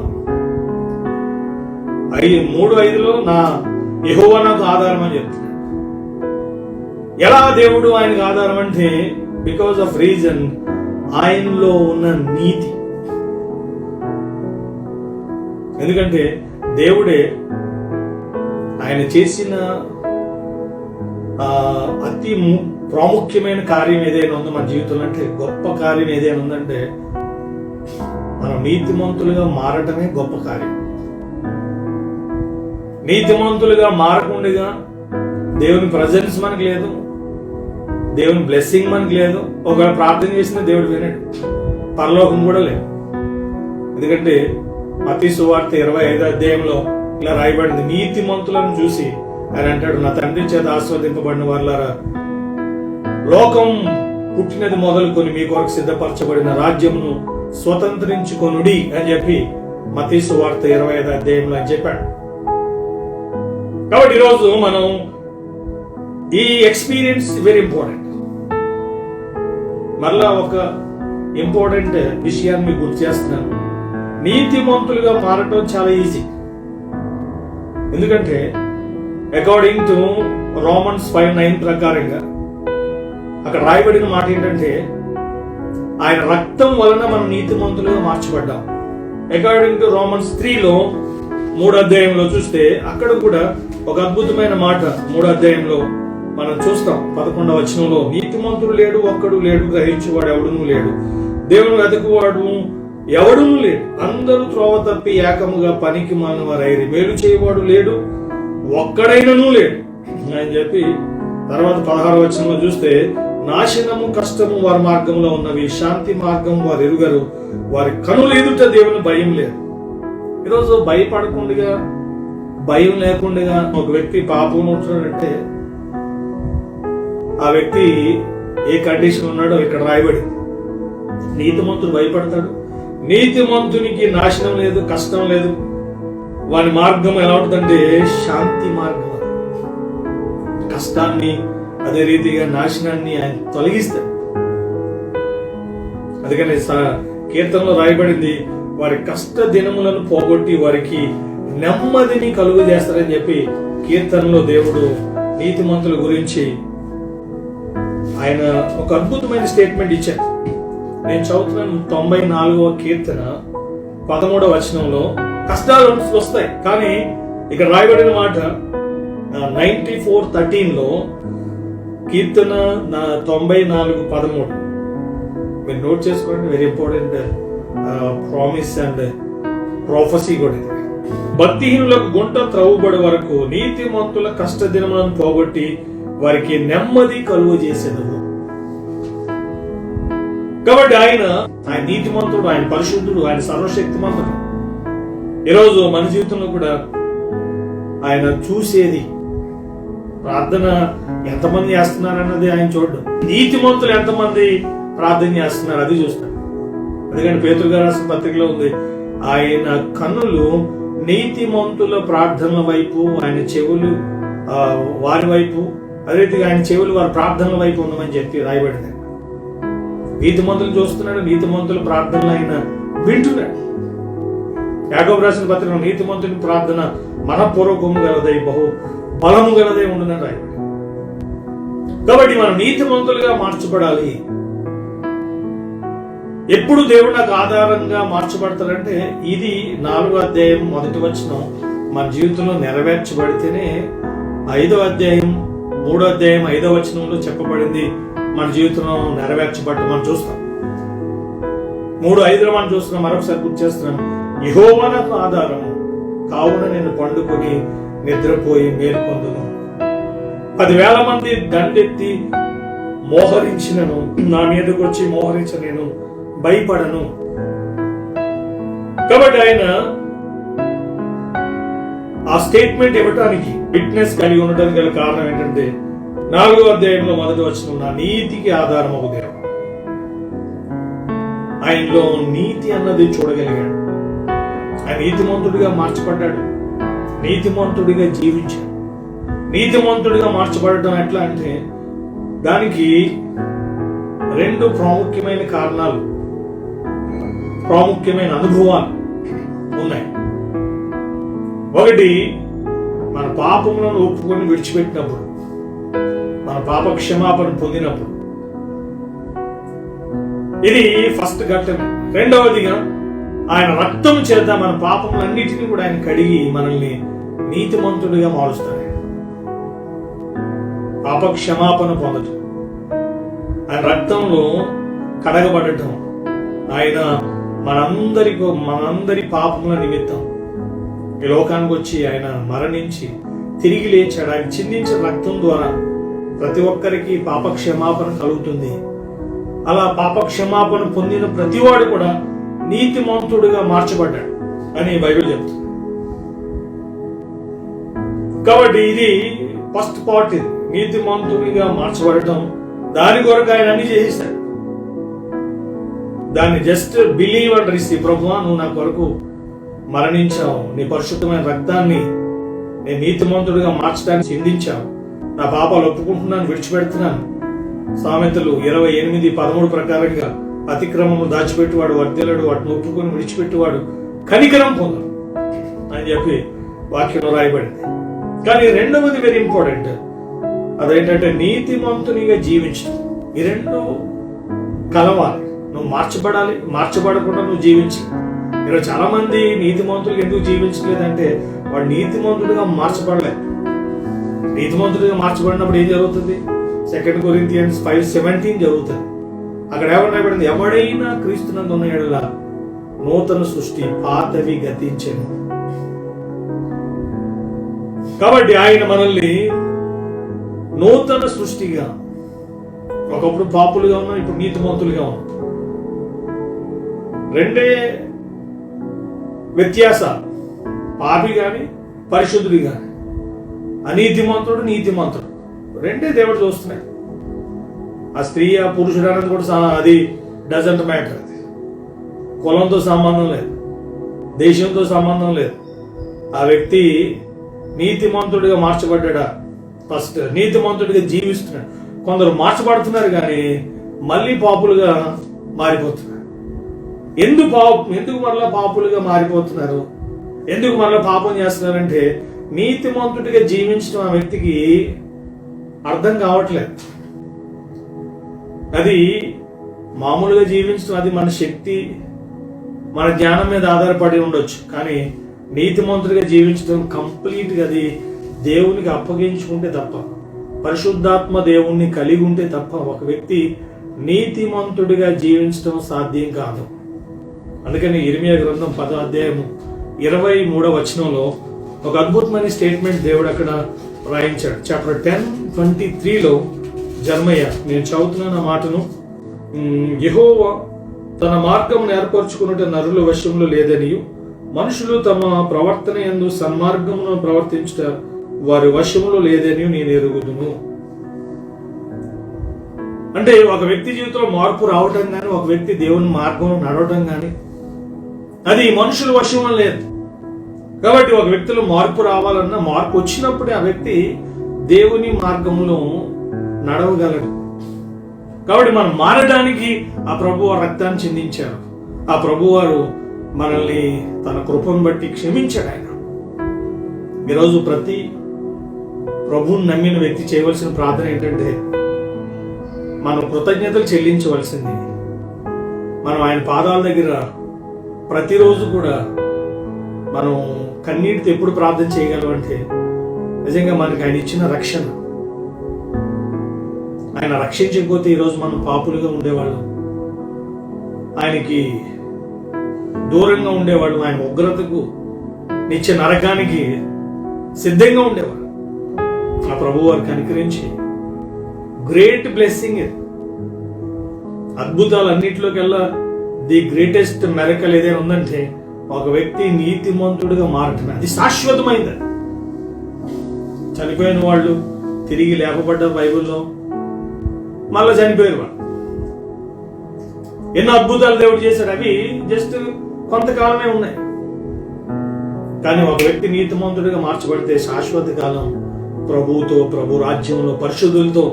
Speaker 2: 3:5లో నా యెహోవా నాకు ఆధారం అని చెప్తున్నాడు. ఎలా దేవుడు ఆయనకు ఆధారం అంటే, బికాస్ ఆఫ్ రీజన్, ఆయనలో ఉన్న నీతి. ఎందుకంటే దేవుడే ఆయన చేసిన అతి ప్రాముఖ్యమైన కార్యం ఏదైనా ఉందో మన జీవితంలో, అంటే గొప్ప కార్యం ఏదైనా ఉందంటే మనం నీతిమంతులుగా మారటమే గొప్ప కార్యం. నీతిమంతులుగా మారకుండా దేవుని ప్రజెన్స్ మనకు లేదు, దేవుని బ్లెస్సింగ్ మనకు లేదు. ఒకవేళ ప్రార్థన చేసినా దేవుడు వినడు, పరలోకం కూడా లేదు. ఎందుకంటే మత్తయి సువార్త 25వ అధ్యాయంలో ఇలా రాయబడింది, నీతిమంతులను చూసి ఆయన అంటాడు, నా తండ్రి చేత ఆస్వాదింపబడిన వారులారా, లోకం పుట్టినది మొదలుకొని మీ కొరకు సిద్ధపరచబడిన రాజ్యమును స్వతంత్రించుకొనుడి అని చెప్పి మత్తయి సువార్త 25వ అధ్యాయంలో అని చెప్పాడు. కాబట్టి ఈరోజు మనం ఈ ఎక్స్పీరియన్స్ వెరీ ఇంపార్టెంట్. మరలా ఒక ఇంపార్టెంట్ విషయాన్ని మీకు గుర్తు చేస్తున్నాను. నీతిమంతులుగా మారటం చాలా ఈజీ. ఎందుకంటే అకార్డింగ్ టు రోమన్స్ 5:9 ప్రకారంగా అక్కడ రాయబడిన మాట ఏంటంటే, ఆయన రక్తం వలన మనం నీతిమంతులుగా మార్చబడ్డాం. అకార్డింగ్ టు రోమన్స్ 3లో 3వ అధ్యాయంలో చూస్తే అక్కడ కూడా ఒక అద్భుతమైన మాట 3వ అధ్యాయంలో మనం చూస్తాం. 11వ వచనంలో, నీతిమంతుడు లేడు, ఒక్కడు లేడు, గ్రహించేవాడు ఎవడునూ లేడు, దేవుని వెతకువాడు ఎవడునూ లేడు, అందరూ త్రోవ తప్పి ఏకముగా పనికి మానవారైరి, మేలు చేయవాడు లేడు, ఒక్కడైనను లేడు అని చెప్పి తర్వాత 16వ వచనంలో చూస్తే, నాశనము కష్టము వారి మార్గంలో ఉన్నవి, శాంతి మార్గం వారు ఎరుగరు, వారి కనులు ఎదుట దేవుని భయం లేదు. ఈరోజు భయపడకుండా, భయం లేకుండా ఒక వ్యక్తి పాపం ఉంటున్నాడంటే ఆ వ్యక్తి ఏ కండిషన్ ఉన్నాడో ఇక్కడ రాయబడి. నీతిమంతుడు భయపడతాడు, నీతిమంతునికి నాశనం లేదు, కష్టం లేదు, వాని మార్గం ఎలా ఉంటుందంటే శాంతి మార్గం. కష్టాన్ని అదే రీతిగా నాశనాన్ని ఆయన తొలగిస్తాడు. అందుకని కీర్తనలో రాయబడింది, వారి కష్ట దినములను పోగొట్టి వారికి నెమ్మదిని కలుగు చేస్తారని చెప్పి కీర్తనలో దేవుడు నీతిమంతుల గురించి ఆయన ఒక అద్భుతమైన స్టేట్మెంట్ ఇచ్చారు. నేను చదువుతున్నాను 94వ కీర్తన 13వ వచనంలో. కష్టాలు వస్తాయి, కానీ ఇక్కడ రాయబడిన మాట 94:13 కీర్తన 94:13 మీరు నోట్ చేసుకోండి. వెరీ ఇంపార్టెంట్ ప్రామిస్ అండ్ ప్రొఫెసీ కూడా. భక్తిహీనులకు గుంట త్రవ్వబడే వరకు నీతిమంతుల కష్ట దినములను పోగొట్టి వారికి నెమ్మది కలుగు చేసేదవు. కాబట్టి ఆయన నీతిమంతుడు, ఆయన పరిశుద్ధుడు, ఆయన సర్వశక్తిమంతుడు. ఈరోజు మన జీవితంలో కూడా ఆయన చూసేది ప్రార్థన ఎంతమంది చేస్తున్నారన్నది ఆయన చూడడం, నీతిమంతులు ఎంతమంది ప్రార్థన చేస్తున్నారు అది చూస్తాడు. ఎందుకంటే పేతురు గారు రాసిన పత్రికలో ఉంది, ఆయన కన్నులు నీతిమంతుల ప్రార్థనల వైపు, ఆయన చెవులు వారి వైపు, అదే ఆయన చెవులు వారి ప్రార్థనల వైపు ఉండమని చెప్పి రాయబడింది. నీతిమంతులు చూస్తున్నాడు, నీతిమంతుల ప్రార్థనలు ఆయన వింటున్నాడు. యాకోబు రాసిన పత్రికలో నీతిమంతుని ప్రార్థన మనపూర్వకము గలదై బహు బలము గలదై ఉండునని రాయబడింది. కాబట్టి మనం నీతిమంతులుగా మార్చబడాలి. ఎప్పుడు దేవుడు నాకు ఆధారంగా మార్చబడతాడంటే, ఇది 4వ అధ్యాయం 1వ వచనం మన జీవితంలో నెరవేర్చబడితేనే 5వ అధ్యాయం 3వ అధ్యాయం 5వ వచనంలో చెప్పబడింది మన జీవితంలో నెరవేర్చబడ్డం మనం చూస్తాం. 3:5 మనం చూస్తున్నాం. మరొకసారి గుర్తు చేస్తున్నాను, యెహోవా నాకు ఆధారము, కావున నేను పండుకొని నిద్రపోయి మేల్కొందును. 10,000 మంది దండెత్తి మోహరించినను, నా మీదకి వచ్చి మోహరించిన నేను భయపడను. కాబట్టి ఆయన ఆ స్టేట్మెంట్ ఇవ్వటానికి, విట్నెస్ కలిగి ఉండడానికి గల కారణం ఏంటంటే 4వ అధ్యాయంలో 1వ వచనం, నా నీతికి ఆధారం ఒక దేవుడు. ఆయనలో నీతి అన్నది చూడగలిగాడు. ఆయన నీతిమంతుడిగా మార్చబడ్డాడు, నీతిమంతుడిగా జీవించాడు. నీతిమంతుడిగా మార్చబడటం ఎట్లా అంటే, దానికి 2 ప్రాముఖ్యమైన కారణాలు, ప్రాముఖ్యమైన అనుభవాలు ఉన్నాయి. ఒకటి, మన పాపములను ఒప్పుకొని విడిచిపెట్టినప్పుడు, మన పాప క్షమాపణ పొందినప్పుడు, ఇది ఫస్ట్ ఘట్టం. రెండవదిగా ఆయన రక్తం చేత మన పాపములన్నిటినీ కూడా ఆయన కడిగి మనల్ని నీతిమంతుడిగా మారుస్తాడు. పాప క్షమాపణ పొందటం, ఆయన రక్తంలో కడగబడటం, ఆయన మనందరి పాపముల నిమిత్తం ఈ లోకానికి వచ్చి ఆయన మరణించి తిరిగి లేచాడు. ఆయన చిందించిన రక్తం ద్వారా ప్రతి ఒక్కరికి పాప క్షమాపణ కలుగుతుంది. అలా పాప క్షమాపణ పొందిన ప్రతివాడు కూడా నీతిమంతుడిగా మార్చబడ్డాడు అని బైబిల్ చెప్తుంది. కాబట్టి ఇది ఫస్ట్ పార్ట్. ఇది నీతిమంతుడిగా మార్చబడటం, దాని కొరకు ఆయన అన్ని చేసేస్తాడు. దాన్ని జస్ట్ బిలీవ్ అండ్ రిసీవ్. ప్రభువా, నువ్వు నా కొరకు మరణించావు, నీ పరిశుద్ధమైన రక్తాన్ని నేను నీతిమంతుడిగా మార్చడానికి చిందించావు, నా పాపాలు ఒప్పుకుంటున్నాను, విడిచిపెడుతున్నాను. సామెతలు 28:13 ప్రకారంగా అతిక్రమము దాచిపెట్టువాడు వర్ధిల్లడు, వాటిని ఒప్పుకొని విడిచిపెట్టువాడు కనికరం పొందడు అని చెప్పి వాక్యంలో రాయబడింది. కానీ రెండవది వెరీ ఇంపార్టెంట్, అదేంటంటే నీతిమంతునిగా జీవించడం. ఈ 2 కలవాలి. నువ్వు మార్చబడాలి, మార్చబడకుండా నువ్వు జీవించి ఈరోజు చాలా మంది నీతిమంతులు ఎందుకు జీవించలేదంటే వాడు నీతిమంతుడిగా మార్చబడలేదు. నీతిమంతుడిగా మార్చబడినప్పుడు ఏం జరుగుతుంది? 2 Corinthians 5:17 జరుగుతుంది. అక్కడ ఏమన్నా ఎవడైనా క్రీస్తునందు ఉన్న యెడల నూతన సృష్టి, పాతవి గతించెను. కాబట్టి ఆయన మనల్ని నూతన సృష్టిగా, ఒకప్పుడు పాపులుగా ఉన్నాం, ఇప్పుడు నీతిమంతులుగా ఉన్నాం. రెండే వ్యత్యాసాలు, పాపి గాని పరిశుద్ధుడి గాని, అనీతిమంతుడు నీతిమంతుడు, రెండే దేవుడు చూస్తున్నాడు. ఆ స్త్రీ ఆ పురుషుడు అనేది కూడా అది డజంట్ మ్యాటర్. కులంతో సంబంధం లేదు, దేశంతో సంబంధం లేదు. ఆ వ్యక్తి నీతిమంతుడిగా మార్చబడ్డా, ఫస్ట్ నీతిమంతుడిగా జీవిస్తున్నాడు. కొందరు మార్చబడుతున్నారు కానీ మళ్ళీ పాపులుగా మారిపోతున్నారు. ఎందుకు మరలా పాపులుగా మారిపోతున్నారు? ఎందుకు మరలా పాపం చేస్తున్నారంటే నీతిమంతుడిగా జీవించడం ఆ వ్యక్తికి అర్థం కావట్లేదు. అది మామూలుగా జీవించడం, అది మన శక్తి, మన జ్ఞానం మీద ఆధారపడి ఉండొచ్చు. కానీ నీతిమంతుడిగా జీవించడం కంప్లీట్గా అది దేవునికి అప్పగించుకుంటే తప్ప, పరిశుద్ధాత్మ దేవుణ్ణి కలిగి ఉంటే తప్ప ఒక వ్యక్తి నీతిమంతుడిగా జీవించడం సాధ్యం కాదు. అందుకని ఇర్మియా గ్రంథం 10వ అధ్యాయము 23వ వచనంలో ఒక అద్భుతమైన స్టేట్మెంట్ దేవుడు అక్కడ రాయించాడు. చాప్టర్ 10:23లో జర్మయ్య, నేను చదువుతున్నాను ఆ మాటను. యెహోవా తన మార్గమును ఏర్పరచుకున్నట్టు నరుల వశంలో లేదనియు, మనుషులు తమ ప్రవర్తన యందు సన్మార్గమును ప్రవర్తించుట వారి వశంలో లేదని నేను ఎరుగుదును. అంటే ఒక వ్యక్తి జీవితంలో మార్పు రావటం కానీ, ఒక వ్యక్తి దేవుని మార్గంలో నడవటం కానీ అది మనుషుల వశంలో లేదు. కాబట్టి ఒక వ్యక్తిలో మార్పు రావాలన్నా, మార్పు వచ్చినప్పుడే ఆ వ్యక్తి దేవుని మార్గంలో నడవగలడు. కాబట్టి మనం మారడానికి ఆ ప్రభువారు రక్తాన్ని చిందించారు. ఆ ప్రభువారు మనల్ని తన కృపను బట్టి క్షమించాడు. ఆయన ఈరోజు ప్రతి ప్రభువుని నమ్మిన వ్యక్తి చేయవలసిన ప్రార్థన ఏంటంటే మనం కృతజ్ఞతలు చెల్లించవలసింది. మనం ఆయన పాదాల దగ్గర ప్రతిరోజు కూడా మనం కన్నీటితో ఎప్పుడు ప్రార్థన చేయగలం అంటే నిజంగా మనకి ఆయన ఇచ్చిన రక్షణ. ఆయన రక్షించకపోతే ఈరోజు మనం పాపులుగా ఉండేవాళ్ళం, ఆయనకి దూరంగా ఉండేవాళ్ళం, ఆయన ఉగ్రతకు నిత్య నరకానికి సిద్ధంగా ఉండేవాడు. ఆ ప్రభు వారికి అనుకరించి గ్రేట్ బ్లెస్సింగ్, అద్భుతాలన్నింటిలోకెల్లా ది గ్రేటెస్ట్ మెరకల్ ఏదైనా ఉందంటే ఒక వ్యక్తి నీతిమంతుడిగా మారటం. అది శాశ్వతమైంది. చనిపోయిన వాళ్ళు తిరిగి లేపబడ్డారు బైబిల్లో, మళ్ళా చనిపోయారు వాళ్ళు. ఎన్నో అద్భుతాలు దేవుడు చేశాడు, అవి జస్ట్ కొంతకాలమే ఉన్నాయి. కానీ ఒక వ్యక్తి నీతిమంతుడిగా మార్చబడితే శాశ్వత కాలం ప్రభువుతో, ప్రభు రాజ్యంలో పరిశుద్ధులతో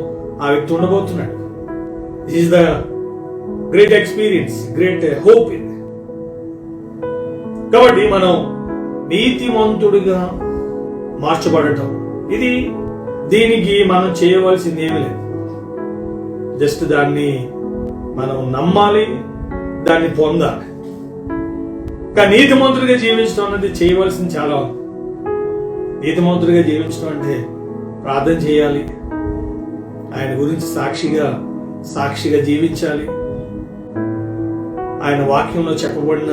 Speaker 2: ఆ వ్యక్తి ఉండబోతున్నాడు. This is the great experience, great hope. కాబట్టి మనం నీతిమంతుడిగా మార్చబడటం, దీనికి మనం చేయవలసింది ఏమీ లేదు. జస్ట్ దాన్ని మనం నమ్మాలి, దాన్ని పొందాలి. కానీ నీతిమంతుడిగా జీవించడం అనేది చేయవలసింది చాలా ఉంది. నీతిమంతుడిగా జీవించడం అంటే ప్రార్థన చేయాలి, ఆయన గురించి సాక్షిగా జీవించాలి, ఆయన వాక్యంలో చెప్పబడిన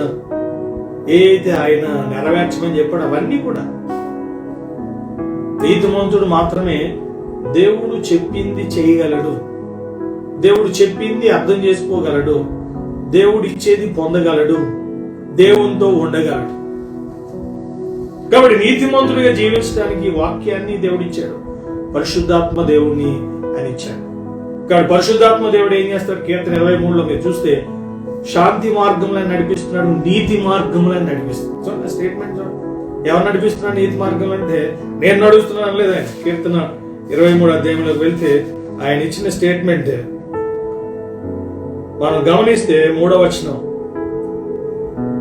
Speaker 2: ఏదైతే ఆయన నెరవేర్చమని చెప్పాడు అవన్నీ కూడా. నీతిమంతుడు మాత్రమే దేవుడు చెప్పింది చేయగలడు, దేవుడు చెప్పింది అర్థం చేసుకోగలడు, దేవుడు ఇచ్చేది పొందగలడు, దేవునితో ఉండగలడు. కాబట్టి నీతిమంతుడిగా జీవించడానికి వాక్యాన్ని దేవుడు ఇచ్చాడు, పరిశుద్ధాత్మ దేవుడిని ఆయన ఇచ్చాడు. కాబట్టి పరిశుద్ధాత్మ దేవుడు ఏం చేస్తాడు? కీర్తన 23లో మీరు చూస్తే శాంతి మార్గంలో నడిపిస్తున్నాడు, నీతి మార్గంలో నడిపిస్తున్నాడు. చూడండి స్టేట్మెంట్, ఎవరు నడిపిస్తున్నాడు నీతి మార్గంలో అంటే నేను నడుస్తున్నాను అనలేదు ఆయన. కీర్తన 23 అధ్యాయంలోకి వెళ్తే ఆయన ఇచ్చిన స్టేట్మెంట్ మనం గమనిస్తే 3వ వచనం,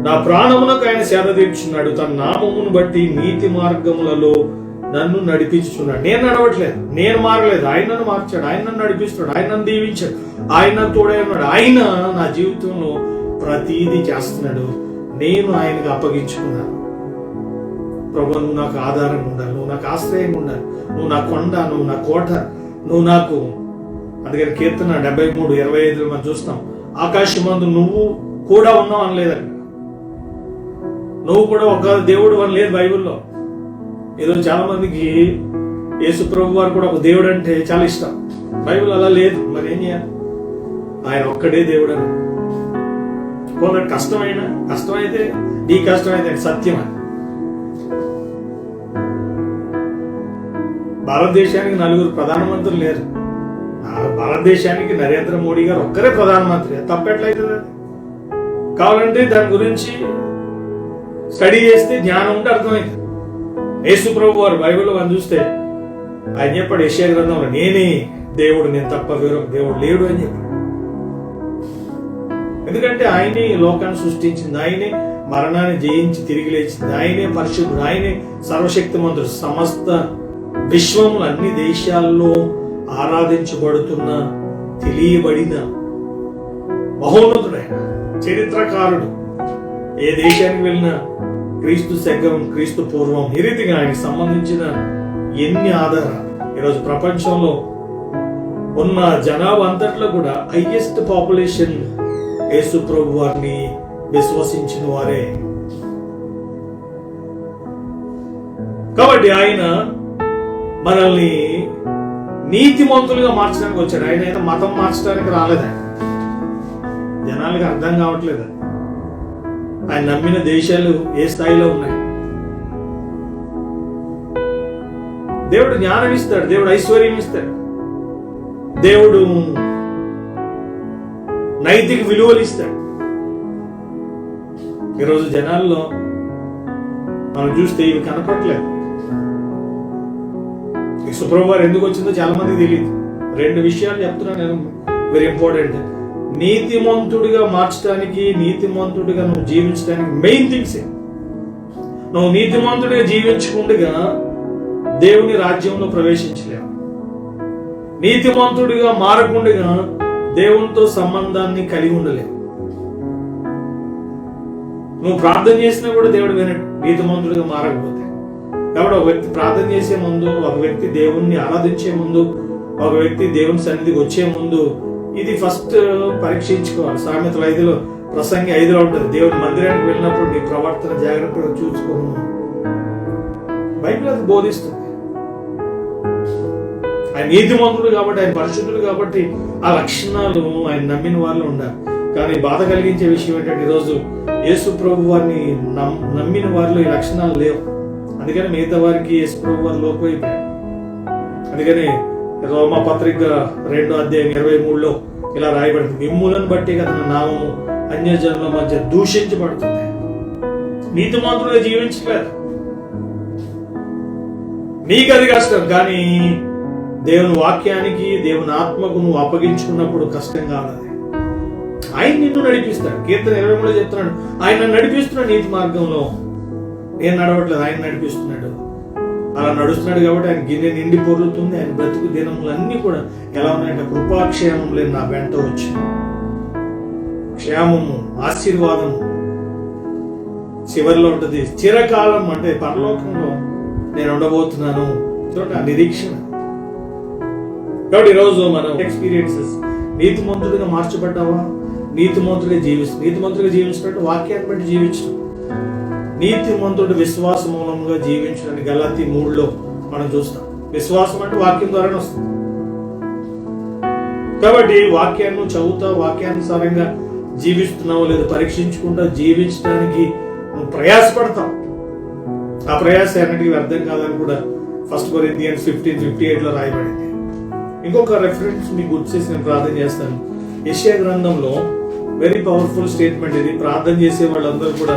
Speaker 2: నా ప్రాణమునకు ఆయన సేద తీర్చున్నాడు, తన నామమును బట్టి నీతి మార్గములలో నన్ను నడిపించుచున్నాడు. నేను నడవట్లేదు, నేను మారలేదు, ఆయన నన్ను మార్చాడు, ఆయన నన్ను నడిపిస్తున్నాడు, ఆయన నన్ను దీవించాడు, ఆయన తోడే ఉన్నాడు, ఆయన నా జీవితంలో ప్రతీది చేస్తున్నాడు. నేను ఆయనకు అప్పగించుకున్నాను. ప్రభు, నువ్వు నాకు ఆధారంగా ఉండాలి, నువ్వు నాకు ఆశ్రయంగా ఉండాలి, నువ్వు నా కొండ, నువ్వు నా కోట, నువ్వు నాకు. అందుకని కీర్తన 73:25 మనం చూస్తాం, ఆకాశమందు నువ్వు కూడా ఉన్నావు అనలేదండి. నువ్వు కూడా ఒక దేవుడు అని లేదు బైబిల్లో. ఏదో చాలా మందికి యేసు ప్రభు వారు కూడా ఒక దేవుడు అంటే చాలా ఇష్టం. బైబిల్ అలా లేదు. మరి ఏం చేయాలి? ఆయన ఒక్కడే దేవుడు అని. కొందరు కష్టమైతే ఈ కష్టమైతే సత్యం అని. భారతదేశానికి 4 ప్రధానమంత్రులు లేరు. భారతదేశానికి నరేంద్ర మోడీ గారు ఒక్కరే ప్రధానమంత్రి. తప్పెట్లయితుంది? కావాలంటే దాని గురించి స్టడీ చేస్తే జ్ఞానం ఉంటే అర్థమైంది. యేసు ప్రభు వారు బైబిల్లో మనం చూస్తే ఆయన చెప్పాడు యెషయా గ్రంథంలో, నేనే దేవుడు, నేను తప్ప వేరొక దేవుడు లేడు అని చెప్పాడు. ఎందుకంటే ఆయనే లోకాన్ని సృష్టించింది, ఆయనే మరణాన్ని జయించి తిరిగి లేచింది, ఆయనే పరిశుద్ధుడు, ఆయనే సర్వశక్తిమంతుడు. సమస్త విశ్వములు అన్ని దేశాల్లో ఆరాధించబడుతున్న తెలియబడిన మహోన్నతుడైన చరిత్రకారుడు. ఏ దేశానికి వెళ్ళినా క్రీస్తు శకం, క్రీస్తు పూర్వం, ఈ రీతిగా ఆయనకు సంబంధించిన ఎన్ని ఆధారాలు. ఈరోజు ప్రపంచంలో ఉన్న జనాభా అంతట్లో కూడా హైయెస్ట్ పాపులేషన్ యేసు ప్రభు వారిని విశ్వసించిన వారే. కాబట్టి ఆయన మనల్ని నీతిమంతులుగా మార్చడానికి వచ్చాడు. ఆయన అయితే మతం మార్చడానికి రాలేదు. జనాలకు అర్థం కావట్లేదు ఆయన నమ్మిన దేశాలు ఏ స్థాయిలో ఉన్నాయి. దేవుడు జ్ఞానం ఇస్తాడు, దేవుడు ఐశ్వర్యం ఇస్తాడు, దేవుడు నైతిక విలువలు ఇస్తాడు. ఈరోజు జనాల్లో మనం చూస్తే ఇవి కనపడలేదు. సుప్రభు వారు ఎందుకు వచ్చిందో చాలా మందికి తెలియదు. 2 విషయాలు చెప్తున్నాను నేను, వెరీ ఇంపార్టెంట్. నీతిమంతుడిగా మార్చడానికి, నీతిమంతుడిగా నువ్వు జీవించడానికి మెయిన్ థింగ్స్. నువ్వు నీతిమంతుడిగా జీవించకుండా దేవుని రాజ్యంలో ప్రవేశించలేవు. నీతిమంతుడిగా మారకుండా దేవునితో సంబంధాన్ని కలిగి ఉండలేవు. నువ్వు ప్రార్థన చేసినా కూడా దేవుడు వినడు నీతిమంతుడిగా మారకపోతే. కాబట్టి ఒక వ్యక్తి ప్రార్థన చేసే ముందు, ఒక వ్యక్తి దేవుణ్ణి ఆరాధించే ముందు, ఒక వ్యక్తి దేవుని సన్నిధికి వచ్చే ముందు ఇది ఫస్ట్ పరీక్షించుకోవాలి. సామెతలు 5లో, ప్రసంగి 5లో ఉంటుంది, దేవుని మందిరానికి వెళ్ళినప్పుడు నీ ప్రవర్తన జాగ్రత్తగా చూసుకోను. బైబిల్ అది బోధిస్తుంది. ఆయన నీతిమంతుడు కాబట్టి, ఆయన పరిశుద్ధుడు కాబట్టి ఆ లక్షణాలు ఆయన నమ్మిన వాళ్ళు ఉండాలి. కానీ బాధ కలిగించే విషయం ఏంటంటే ఈరోజు యేసు ప్రభు వారిని నమ్మిన వారిలో ఈ లక్షణాలు లేవు. అందుకని మిగతా వారికి యేసు ప్రభు వారు లోపైపోయారు. అందుకని రోమా పత్రిక 2:23లో ఇలా రాయబడింది, మిమ్ములను బట్టి కదా నామము అన్యజనుల మధ్య దూషించబడుతుంది. నీతిమంతులుగా జీవించలేదు. నీకు అది కష్టం, కానీ దేవుని వాక్యానికి, దేవుని ఆత్మకు నువ్వు అప్పగించుకున్నప్పుడు కష్టం కాదు. ఆయన నిన్ను నడిపిస్తాడు. కీర్తన 23లో చెప్తున్నాడు, ఆయన నడిపిస్తున్నాడు నీతి మార్గంలో. నేను నడవట్లేదు, ఆయన నడిపిస్తున్నాడు. అలా నడుస్తున్నాడు కాబట్టి ఆయన గిన్నె నిండి పొరులుతుంది. ఆయన బ్రతుకు దినములన్నీ కూడా ఎలా ఉన్నాయంటే కృపాక్షేమం లేని నా వెంట వచ్చి క్షేమము, ఆశీర్వాదము చివరిలో ఉంటుంది. చిరకాలం అంటే పరలోకంలో నేను ఉండబోతున్నాను. చూడండి ఆ నిరీక్షణ. కాబట్టి ఈరోజు మనం ఎక్స్పీరియన్సెస్, నీతిమంతుడిగా మార్చబడ్డావా? నీతిమంతుడిగా నీతిమంతుడిగా జీవించినట్టు వాక్యాన్ని బట్టి జీవించడం. నీతిమంతుడు విశ్వాస మూలంగా జీవించడానికి గలాతీ 3లో మనం చూస్తాం. విశ్వాసం అంటే వాక్యం ద్వారానే వస్తుంది. కాబట్టి వాక్యాన్ని చదువుతా, వాక్యానుసారంగా జీవిస్తున్నావు లేదు పరీక్షించుకుంటా జీవించడానికి నువ్వు ప్రయాసపడతావు. ఆ ప్రయాస అన్నిటికీ అర్థం కాదని కూడా 1 Corinthians 15:58లో రాయబడింది. ఇంకొక రెఫరెన్స్ మీకు గుర్తు చేసి నేను ప్రార్థన చేస్తాను. యెషయా గ్రంథంలో వెరీ పవర్ఫుల్ స్టేట్మెంట్ ఇది. ప్రార్థన చేసే వాళ్ళందరూ కూడా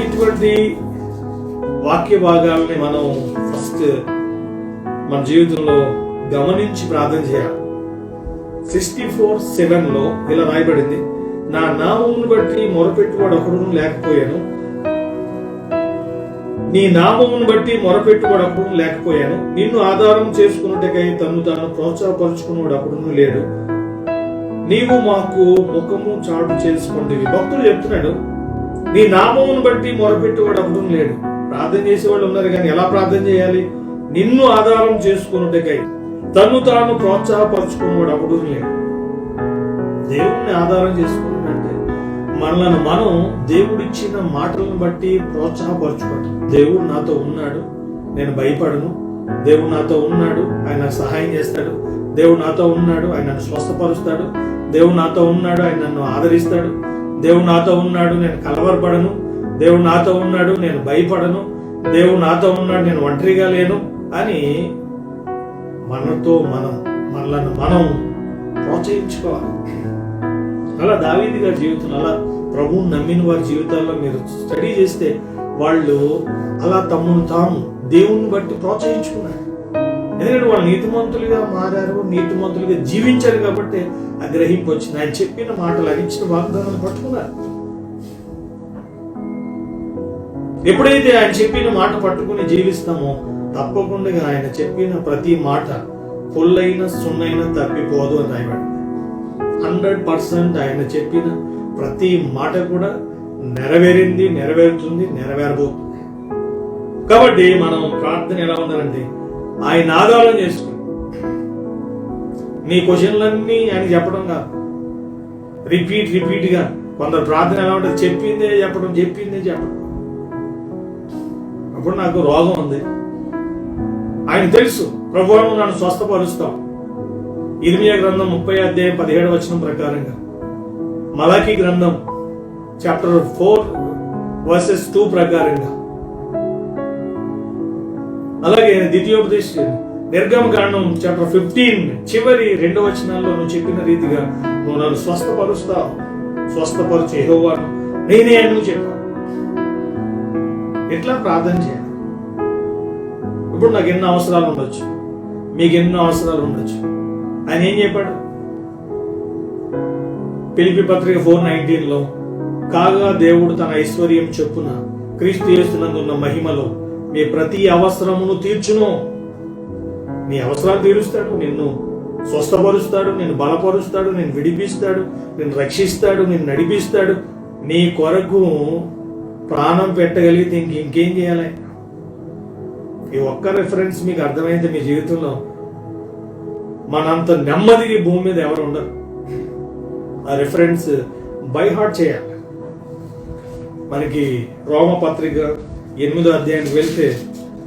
Speaker 2: ఇటువంటి వాక్య భాగాలని మనం ఫస్ట్ మన జీవితంలో గమనించి ప్రార్థన చేయాలి. 64:7లో ఇలా రాయబడింది, నా నామమును బట్టి మొరపెట్టువాడు ఒకడును లేకపోయాను, నీ నామమును బట్టి మొరపెట్టువాడు ఒకడును లేకపోయాను, నిన్ను ఆధారం చేసుకున్నట్టుకై తను తాను ప్రోత్సాహపరుచుకున్నవాడు ఒకడును లేడు, నీవు మాకు ముఖము చాటు చేసుకుంటేవి. భక్తుడు చెప్తున్నాడు, నీ నామమును బట్టి మొరపెట్టేవాడు ఎవడూ లేడు. ప్రార్థన చేసేవాళ్ళు ఉన్నారు, కానీ ఎలా ప్రార్థన చేయాలి? నిన్ను ఆధారం చేసుకున్నట్టుకై తను తాను ప్రోత్సాహపరుచుకునేవాడు ఎవడూ లేడు. దేవుణ్ణి ఆధారం చేసుకున్నట్టే మనలను మనం దేవుడిచ్చిన మాటలను బట్టి ప్రోత్సాహపరచుకోవటం. దేవుడు నాతో ఉన్నాడు, నేను భయపడను. దేవుడు నాతో ఉన్నాడు, ఆయన నాకు సహాయం చేస్తాడు. దేవుడు నాతో ఉన్నాడు, ఆయన నన్ను స్వస్థపరుస్తాడు. దేవుడు నాతో ఉన్నాడు, ఆయన నన్ను ఆదరిస్తాడు. దేవుడు నాతో ఉన్నాడు, నేను కలవరపడను. దేవుడు నాతో ఉన్నాడు, నేను భయపడను. దేవుడు నాతో ఉన్నాడు, నేను ఒంటరిగా లేను అని మనలను మనం ప్రోత్సహించుకోవాలి. అలా దావీదు గారి జీవితం, అలా ప్రభువుని నమ్మిన వారి జీవితాల్లో మీరు స్టడీ చేస్తే వాళ్ళు అలా తమను తాము దేవుణ్ణి బట్టి ప్రోత్సహించుకున్నారు. ఎందుకంటే వాళ్ళు నీతిమంతులుగా మారారు, నీతిమంతులుగా జీవించారు కాబట్టి ఆ గ్రహింపు వచ్చింది. ఆయన చెప్పిన మాటలు, ఆయన ఇచ్చిన వాగ్దానాలు పట్టుకున్నారు. ఎప్పుడైతే ఆయన చెప్పిన మాట పట్టుకుని జీవిస్తామో తప్పకుండా ఆయన చెప్పిన ప్రతి మాట పొల్లైన సున్నైన తప్పిపోదు అని రాయబడింది. 100% ఆయన చెప్పిన ప్రతి మాట కూడా నెరవేరింది, నెరవేరుతుంది, నెరవేరబోతుంది. కాబట్టి మనం ప్రార్థన ఎలా ఉండాలంటే ఆయన ఆధారం చేసుకుని నీ క్వశ్చన్లన్నీ ఆయన చెప్పడం కాదు, రిపీట్ గా. కొందరు ప్రార్థన ఎలా ఉంటుంది? చెప్పిందే చెప్పడం. అప్పుడు నాకు రోగం ఉంది, ఆయన తెలుసు, ప్రభువు నన్ను స్వస్థపరుస్తాం. ఇర్మియా గ్రంథం 30 అధ్యాయం 17 వచనం ప్రకారంగా, మలాకీ గ్రంథం చాప్టర్ 4 వర్సెస్ 2 ప్రకారంగా, అలాగే ద్వితీయోపదేశ నిర్గమకాండం చాప్టర్ 15 చివరి 2 వచనాల్లో నువ్వు చెప్పిన రీతిగా నువ్వు నన్ను స్వస్థపరుస్తావు, స్వస్థపరచు యెహోవాను నేనే అని నువ్వు చెప్పావు. ఎట్లా ప్రార్థన చేయాలి? ఇప్పుడు నాకు ఎన్నో అవసరాలు ఉండొచ్చు, మీకు ఎన్నో అవసరాలు ఉండొచ్చు. ఆయన ఏం చెప్పాడు? ఫిలిప్పీ పత్రిక 4:19లో, కాగా దేవుడు తన ఐశ్వర్యం చొప్పున క్రీస్తు యేసునందున్న మహిమలో మీ ప్రతి అవసరమును తీర్చును. నీ అవసరాలు తీరుస్తాడు, నిన్ను స్వస్థపరుస్తాడు, నిన్ను బలపరుస్తాడు, నిన్ను విడిపిస్తాడు, నిన్ను రక్షిస్తాడు, నిన్ను నడిపిస్తాడు. నీ కొరకు ప్రాణం పెట్టగలిగితే ఇంకేం చేయాలి? ఈ ఒక్క రిఫరెన్స్ మీకు అర్థమైతే మీ జీవితంలో మనంత నెమ్మదిగా భూమి మీద ఎవరు ఉండరు. ఆ రిఫరెన్స్ బై హార్ట్ చేయాలి. మనకి రోమ పత్రిక 8వ అధ్యాయానికి వెళ్తే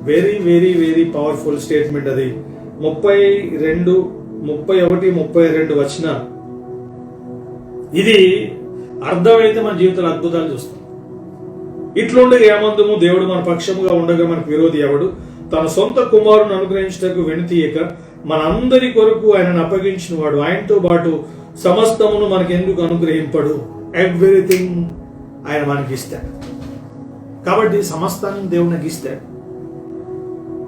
Speaker 2: very very very powerful statement అది. 32, 31, 32 వచనాలు. ఇది అర్థమైతే మన జీవితంలో అద్భుతాలు చూస్తాం. ఇట్లుండగా ఏమందుము, దేవుడు మన పక్షముగా ఉండగా మనకు విరోధి ఎవడు? తన సొంత కుమారుని అనుగ్రహించటకు వెనుతీయక మనందరి కొరకు ఆయనను అప్పగించిన వాడు ఆయనతో పాటు సమస్తమును మనకెందుకు అనుగ్రహింపడు? ఎవ్రీథింగ్ ఆయన మనకి ఇస్తాడు. కాబట్టి సమస్తాన్ని దేవుడు నాకు ఇస్తాడు.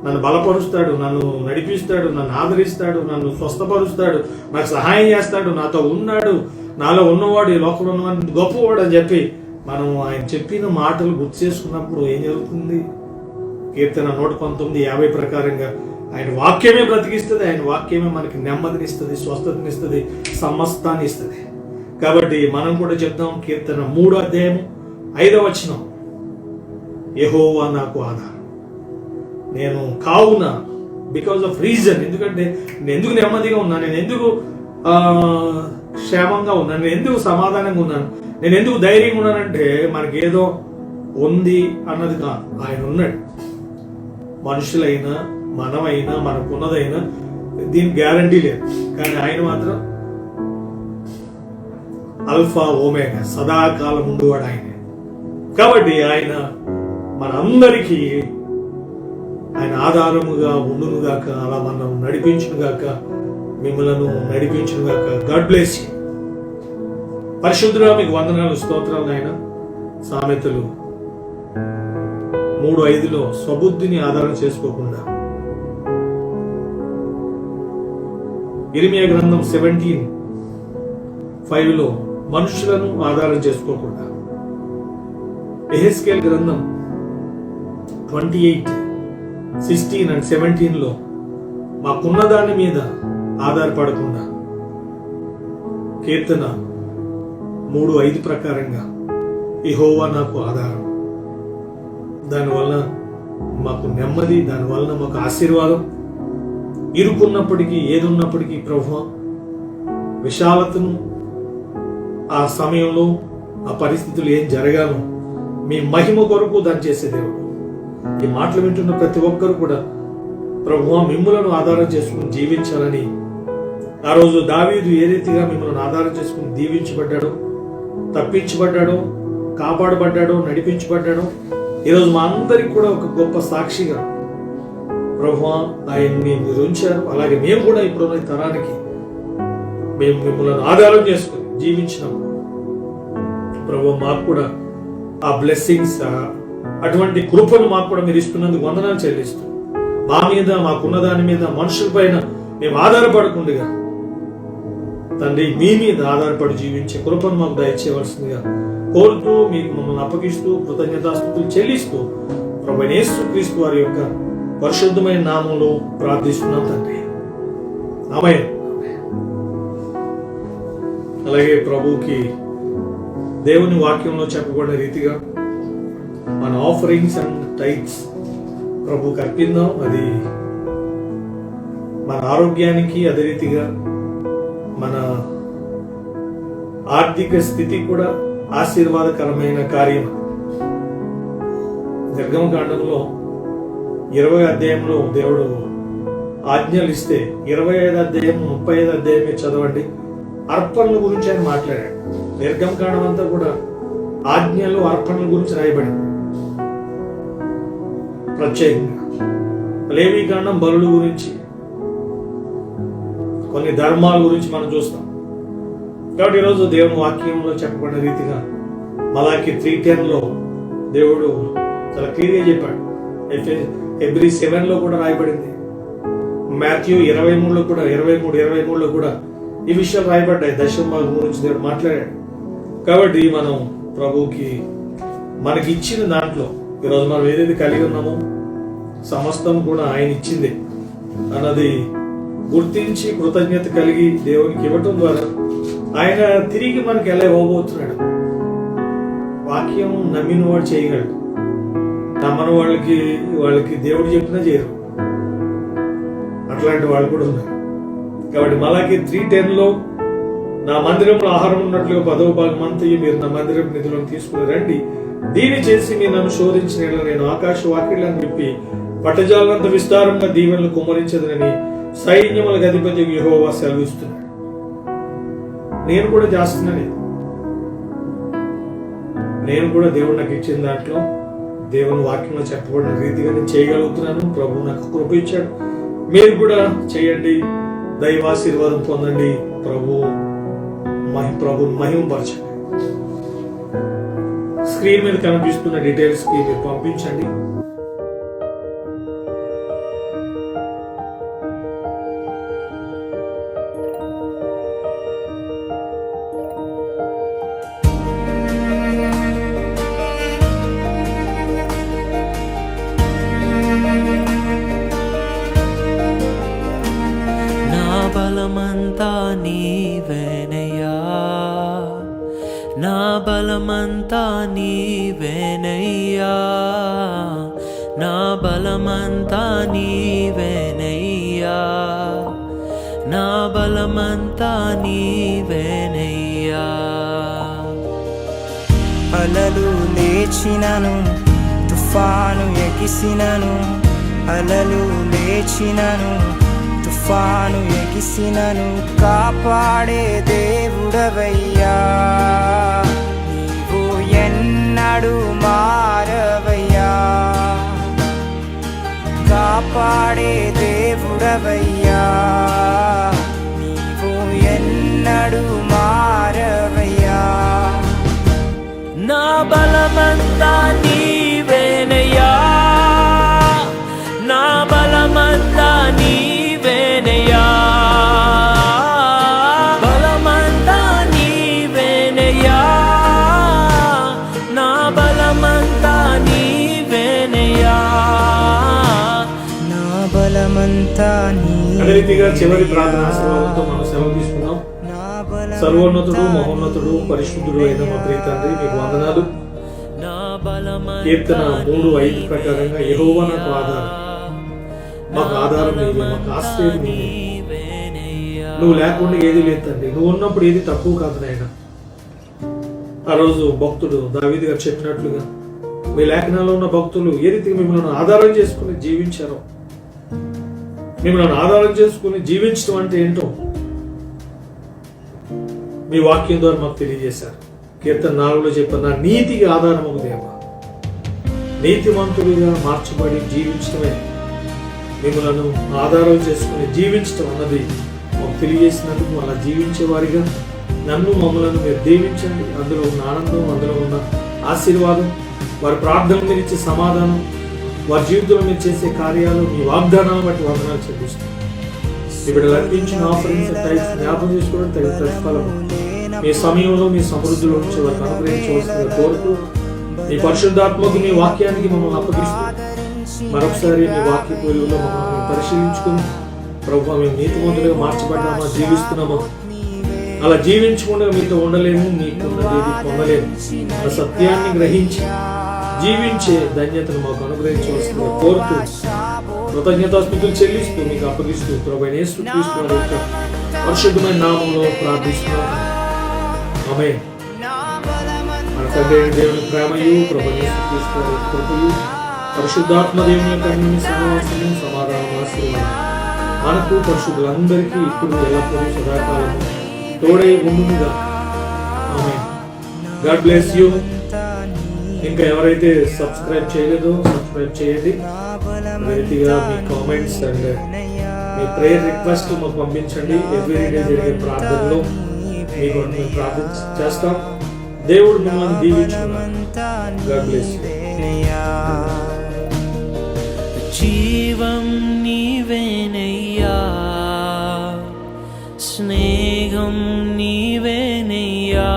Speaker 2: నన్ను బలపరుస్తాడు, నన్ను నడిపిస్తాడు, నన్ను ఆదరిస్తాడు, నన్ను స్వస్థపరుస్తాడు, నాకు సహాయం చేస్తాడు, నాతో ఉన్నాడు, నాలో ఉన్నవాడు ఈ లోకంలో ఉన్నవాడు గొప్పవాడు అని చెప్పి మనం ఆయన చెప్పిన మాటలు గుర్తు చేసుకున్నప్పుడు ఏం జరుగుతుంది? కీర్తన 119:50 ప్రకారంగా ఆయన వాక్యమే బ్రతికిస్తుంది, ఆయన వాక్యమే మనకి నెమ్మదినిస్తుంది, స్వస్థతనిస్తుంది, సమస్తాన్ని ఇస్తుంది. కాబట్టి మనం కూడా చెప్తాం, కీర్తన 3వ అధ్యాయం 5వ వచనం, యెహోవా నాకు ఆధారం, నేను కావున, బికాజ్ ఆఫ్ రీజన్, ఎందుకంటే నేను ఎందుకు నెమ్మదిగా ఉన్నాను, నేను ఎందుకు క్షేమంగా ఉన్నాను, నేను ఎందుకు సమాధానంగా ఉన్నాను, నేను ఎందుకు ధైర్యంగా ఉన్నానంటే మనకేదో ఉంది అన్నది కాదు, ఆయన ఉన్నాడు. మనుషులైనా మనమైనా మనకున్నదైనా దీనికి గ్యారంటీ లేదు, కానీ ఆయన మాత్రం అల్ఫా ఓమేగా, సదాకాలం ఉండేవాడు ఆయనే. కాబట్టి ఆయన మనందరికీ ఆయన ఆధారముగా ఉండునుగాక, అలా మనం నడిపించునుగాక, మిమ్మలను నడిపించునుగాక. God bless you. పరిశుద్ధుడా మీకు వందనాలు, స్తోత్రాలు నాయన. సామెతలు 3:5లో స్వబుద్ధిని ఆధారం చేసుకోకుండా, ఇర్మియా గ్రంథం 17:5లో మనుషులను ఆధారం చేసుకోకుండా, ఎహెజ్కేల్ గ్రంథం 28:16 and 17లో మాకున్న దాని మీద ఆధారపడకుండా, కీర్తన 3:5 ప్రకారంగా యెహోవా నాకు ఆధారం, దానివల్ల మాకు నెమ్మది, దానివల్ల మాకు ఆశీర్వాదం. ఇరుకున్నప్పటికీ ఏదున్నప్పటికీ ప్రభువా విశాలతను, ఆ సమయంలో ఆ పరిస్థితులు ఏం జరగాలో మీ మహిమ కొరకు దాన్ని చేసే దేవుడు. ఈ మాటలు వింటున్న ప్రతి ఒక్కరు కూడా ప్రభువా మిమ్ములను ఆధారం చేసుకుని జీవించాలని, ఆ రోజు దావీదు ఏ రీతిగా మిమ్మల్ని ఆధారం చేసుకుని దీవించబడ్డాడో, తప్పించబడ్డాడో, కాపాడబడ్డాడో, నడిపించబడ్డాడో, ఈరోజు మా అందరికి కూడా ఒక గొప్ప సాక్షిగా ప్రభువా ఆయన్ని మీరు ఉంచారు. అలాగే మేము కూడా ఇప్పుడున్న తరానికి మేము మిమ్మల్ని ఆధారం చేసుకుని జీవించినప్పుడు ప్రభువా మాకు కూడా ఆ బ్లెస్సింగ్స్, అటువంటి కృపను మాకు కూడా మీరు ఇస్తున్నందుకు వందనాలు చెల్లిస్తూ, మా మీద, మాకున్న దాని మీద, మనుషుల పైన మేము ఆధారపడకుండా తండ్రి మీ మీద ఆధారపడి జీవించే కృపను మాకు దయచేయవలసిందిగా కోరుతూ, మీకు మమ్మల్ని అప్పగిస్తూ, కృతజ్ఞతాస్తుతులు చెల్లిస్తూ ప్రభువైన యేసుక్రీస్తు వారి యొక్క పరిశుద్ధమైన నామంలో ప్రార్థిస్తున్నాం తండ్రి, ఆమేన్. అలాగే ప్రభువుకి దేవుని వాక్యంలో చెప్పబడిన రీతిగా మన ఆఫరింగ్స్ అండ్ టైట్స్ ప్రభువుకి అర్పిద్దాం. అది మన ఆరోగ్యానికి, అదే రీతిగా మన ఆర్థిక స్థితి కూడా ఆశీర్వాదకరమైన కార్యం. నిర్గమకాండంలో 20వ అధ్యాయంలో దేవుడు ఆజ్ఞలు ఇస్తే 25వ అధ్యాయం 35వ అధ్యాయమే చదవండి, అర్పణల గురించి ఆయన మాట్లాడాడు. నిర్గమకాండం అంతా కూడా ఆజ్ఞలు, అర్పణల గురించి రాయబడింది. ప్రత్యేకంగా లేవీకాండం బలుల గురించి, కొన్ని ధర్మాల గురించి మనం చూస్తాం. కాబట్టి ఈరోజు దేవుని వాక్యంలో చెప్పబడిన రీతిగా మలాకి 3:10 దేవుడు చాలా క్లియర్గా చెప్పాడు. Hebrew 7 కూడా రాయబడింది. మాథ్యూ 23 కూడా 23 కూడా ఈ విషయాలు రాయబడ్డాయి. దశమ భాగం గురించి దేవుడు మాట్లాడాడు. కాబట్టి మనం ప్రభువుకి మనకి ఇచ్చిన దాంట్లో ఈరోజు మనం ఏదైతే కలిగి ఉన్నామో సమస్తం కూడా ఆయన ఇచ్చింది అన్నది గుర్తించి కృతజ్ఞత కలిగి దేవునికి ఇవ్వటం ద్వారా ఆయన తిరిగి మనకి ఎలా ఇవ్వబోతున్నాడు. వాక్యం నమ్మిన వాడు చేయగలడు, నమ్మని వాళ్ళకి దేవుడు చెప్పినా చేయరు. అట్లాంటి వాళ్ళు కూడా ఉన్నారు. కాబట్టి మలాకి 3:10 నా మందిరంలో ఆహారం ఉన్నట్లుగా 10వ భాగం అంతయు మీరు నా మందిరం నిధులను తీసుకుని రండి, దీని చేసి మీరు నన్ను శోధించిన నేను ఆకాశ వాకిళ్లను విప్పి పట్టజాలంత విస్తారంగా దీవెనలు కుమ్మరించదనని సైన్యములకు అధిపతి యెహోవా సెలవిస్తున్నాడు. నేను కూడా చేస్తున్నాను. నేను కూడా దేవుడు నాకు ఇచ్చిన దాంట్లో దేవుని వాక్యంలో చెప్పబడిన రీతిగా నేను చేయగలుగుతున్నాను. ప్రభు నాకు కృప ఇచ్చాడు. మీరు కూడా చేయండి, దైవాశీర్వాదం పొందండి, ప్రభుని మహిమపరచండి. స్క్రీన్ మీద కనిపిస్తున్న డీటెయిల్స్ కి మీరు పంపించండి.
Speaker 1: బలమంతా నీవేనయ్యా, నా బలమంతా నీవేనయ్యా, నా బలమంతా నీవేనయ్యా, నా బలమంతా నీవేనయ్యా.
Speaker 3: అలలు లేచినను, తుఫాను ఎగిసినను, అలలు లేచినను, తుఫాను ఎగిసినను, కాపాడే దేవుడవయ్యా, నీవు ఎన్నడూ మారవయ్యా, కాపాడే దేవుడవయ్యా, నీవు ఎన్నడూ మారవయ్యా.
Speaker 1: నా బలమంతా నీవేనయ్యా, నా బలమంతా నీవేనయ్యా, బలమంతా నీవేనయ్యా, నా బలమంతా నీవేనయ్యా,
Speaker 3: నా బలమంతా
Speaker 2: అదే రీతిగా చివరి ప్రార్థనా సేవలతో మనం సెలవు తీసుకున్నాం. సర్వోన్నతుడు, మహోన్నతుడు, పరిశుద్ధుడు అయిన మా ప్రియ తండ్రి, మీకు వందనాలు. కీర్తన 3:5 ప్రకారంగా యెహోవా నాకు ఆధారం, మాకు ఆధారం నీవే, మాకు ఆశ్రయం నీవే. నువ్వు లేకుండా ఏది లేదు తండ్రి, నువ్వు ఉన్నప్పుడు ఏది తక్కువ కాదు నాయన. ఆ రోజు భక్తుడు దావీదు గారు చెప్పినట్లుగా మీ లేఖనాల్లో ఉన్న భక్తులు ఏ రీతిగా మిమ్మల్ని ఆధారం చేసుకుని జీవించారో, మిమ్మల్ని ఆధారం చేసుకుని జీవించడం అంటే ఏంటో మీ వాక్యం ద్వారా మాకు తెలియజేశారు. కీర్తన 4లో చెప్పిన నా నీతికి ఆధారం ఒక దేవ, నీతిమంతుడిగా మార్చబడి జీవించడమే మిమ్మల్ని ఆధారం చేసుకుని జీవించడం అన్నది మాకు తెలియజేసినందుకు అలా జీవించే వారిగా నన్ను మమ్మల్ని మీరు దీవించండి. అందులో ఉన్న ఆనందం, అందులో ఉన్న ఆశీర్వాదం, వారి ప్రార్థనలు మీరు ఇచ్చే సమాధానం, వారి జీవితంలో మీరు చేసే కార్యాలు, మీ వాగ్దానాలను బట్టి వందనాలు చెల్లిస్తాం. ఇప్పుడు అర్పించిన ఆఫరింగ్స్ టైప్స్ జ్ఞాపకం చేసుకోవడం తగిన ప్రతిఫలం మీ సమయంలో మీ సమృద్ధిలో నుంచి వారికి అనుగ్రహించవలసిన కోరుతూ మీ పరిశుద్ధాత్మకు మీ వాక్యానికి మమ్మల్ని అప్పగిస్తూ మరొకసారి మీ వాక్య వెలుగులో మమ్మల్ని పరిశీలించుకుని ప్రభువా మేము నీతిమంతులుగా మార్చబడ్డామా, జీవిస్తున్నామా, అలా జీవించకుండా మీతో ఉండలేము, మీకున్నది పొందలేము. ఆ సత్యాన్ని గ్రహించి జీవించే ధన్యతను మాకు అనుగ్రహించవలసిందిగా కోరుతూ కృతజ్ఞతాస్తుతులు చెల్లిస్తూ మీకు అప్పగిస్తూ ప్రభువైన యేసుక్రీస్తు వారి యొక్క పరిశుద్ధమైన నామంలో ప్రార్థిస్తున్నాము. ఆమేన్. మన తండ్రి అయిన దేవుని ప్రేమయు ప్రభువైన యేసుక్రీస్తు వారి కృపయు పరిశుద్ధాత్మ దేవుని యొక్క అన్ని సహవాసము సమాధానం ఆశీర్వాదం మనకు పరిశుద్ధులందరికీ ఇప్పుడు ఎల్లప్పుడూ సదాకాలము తోడై ఉండుగా. ఆమేన్. God bless you. ఇంకా ఎవరైతే సబ్స్క్రైబ్ చేయలేదో సబ్స్క్రైబ్ చేయండి. రీతిగా మీ కామెంట్స్ అండ్ మీ ప్రేయర్ రిక్వెస్ట్ మాకు పంపించండి. ఎవ్రీడే జరిగే ప్రార్థనలో మీకు మేము ప్రార్థన చేస్తాం. దేవుడు మిమ్మల్ని దీవించును. God bless you.
Speaker 1: జీవం నీవేనయ్యా, స్నేహం నీవేనయ్యా.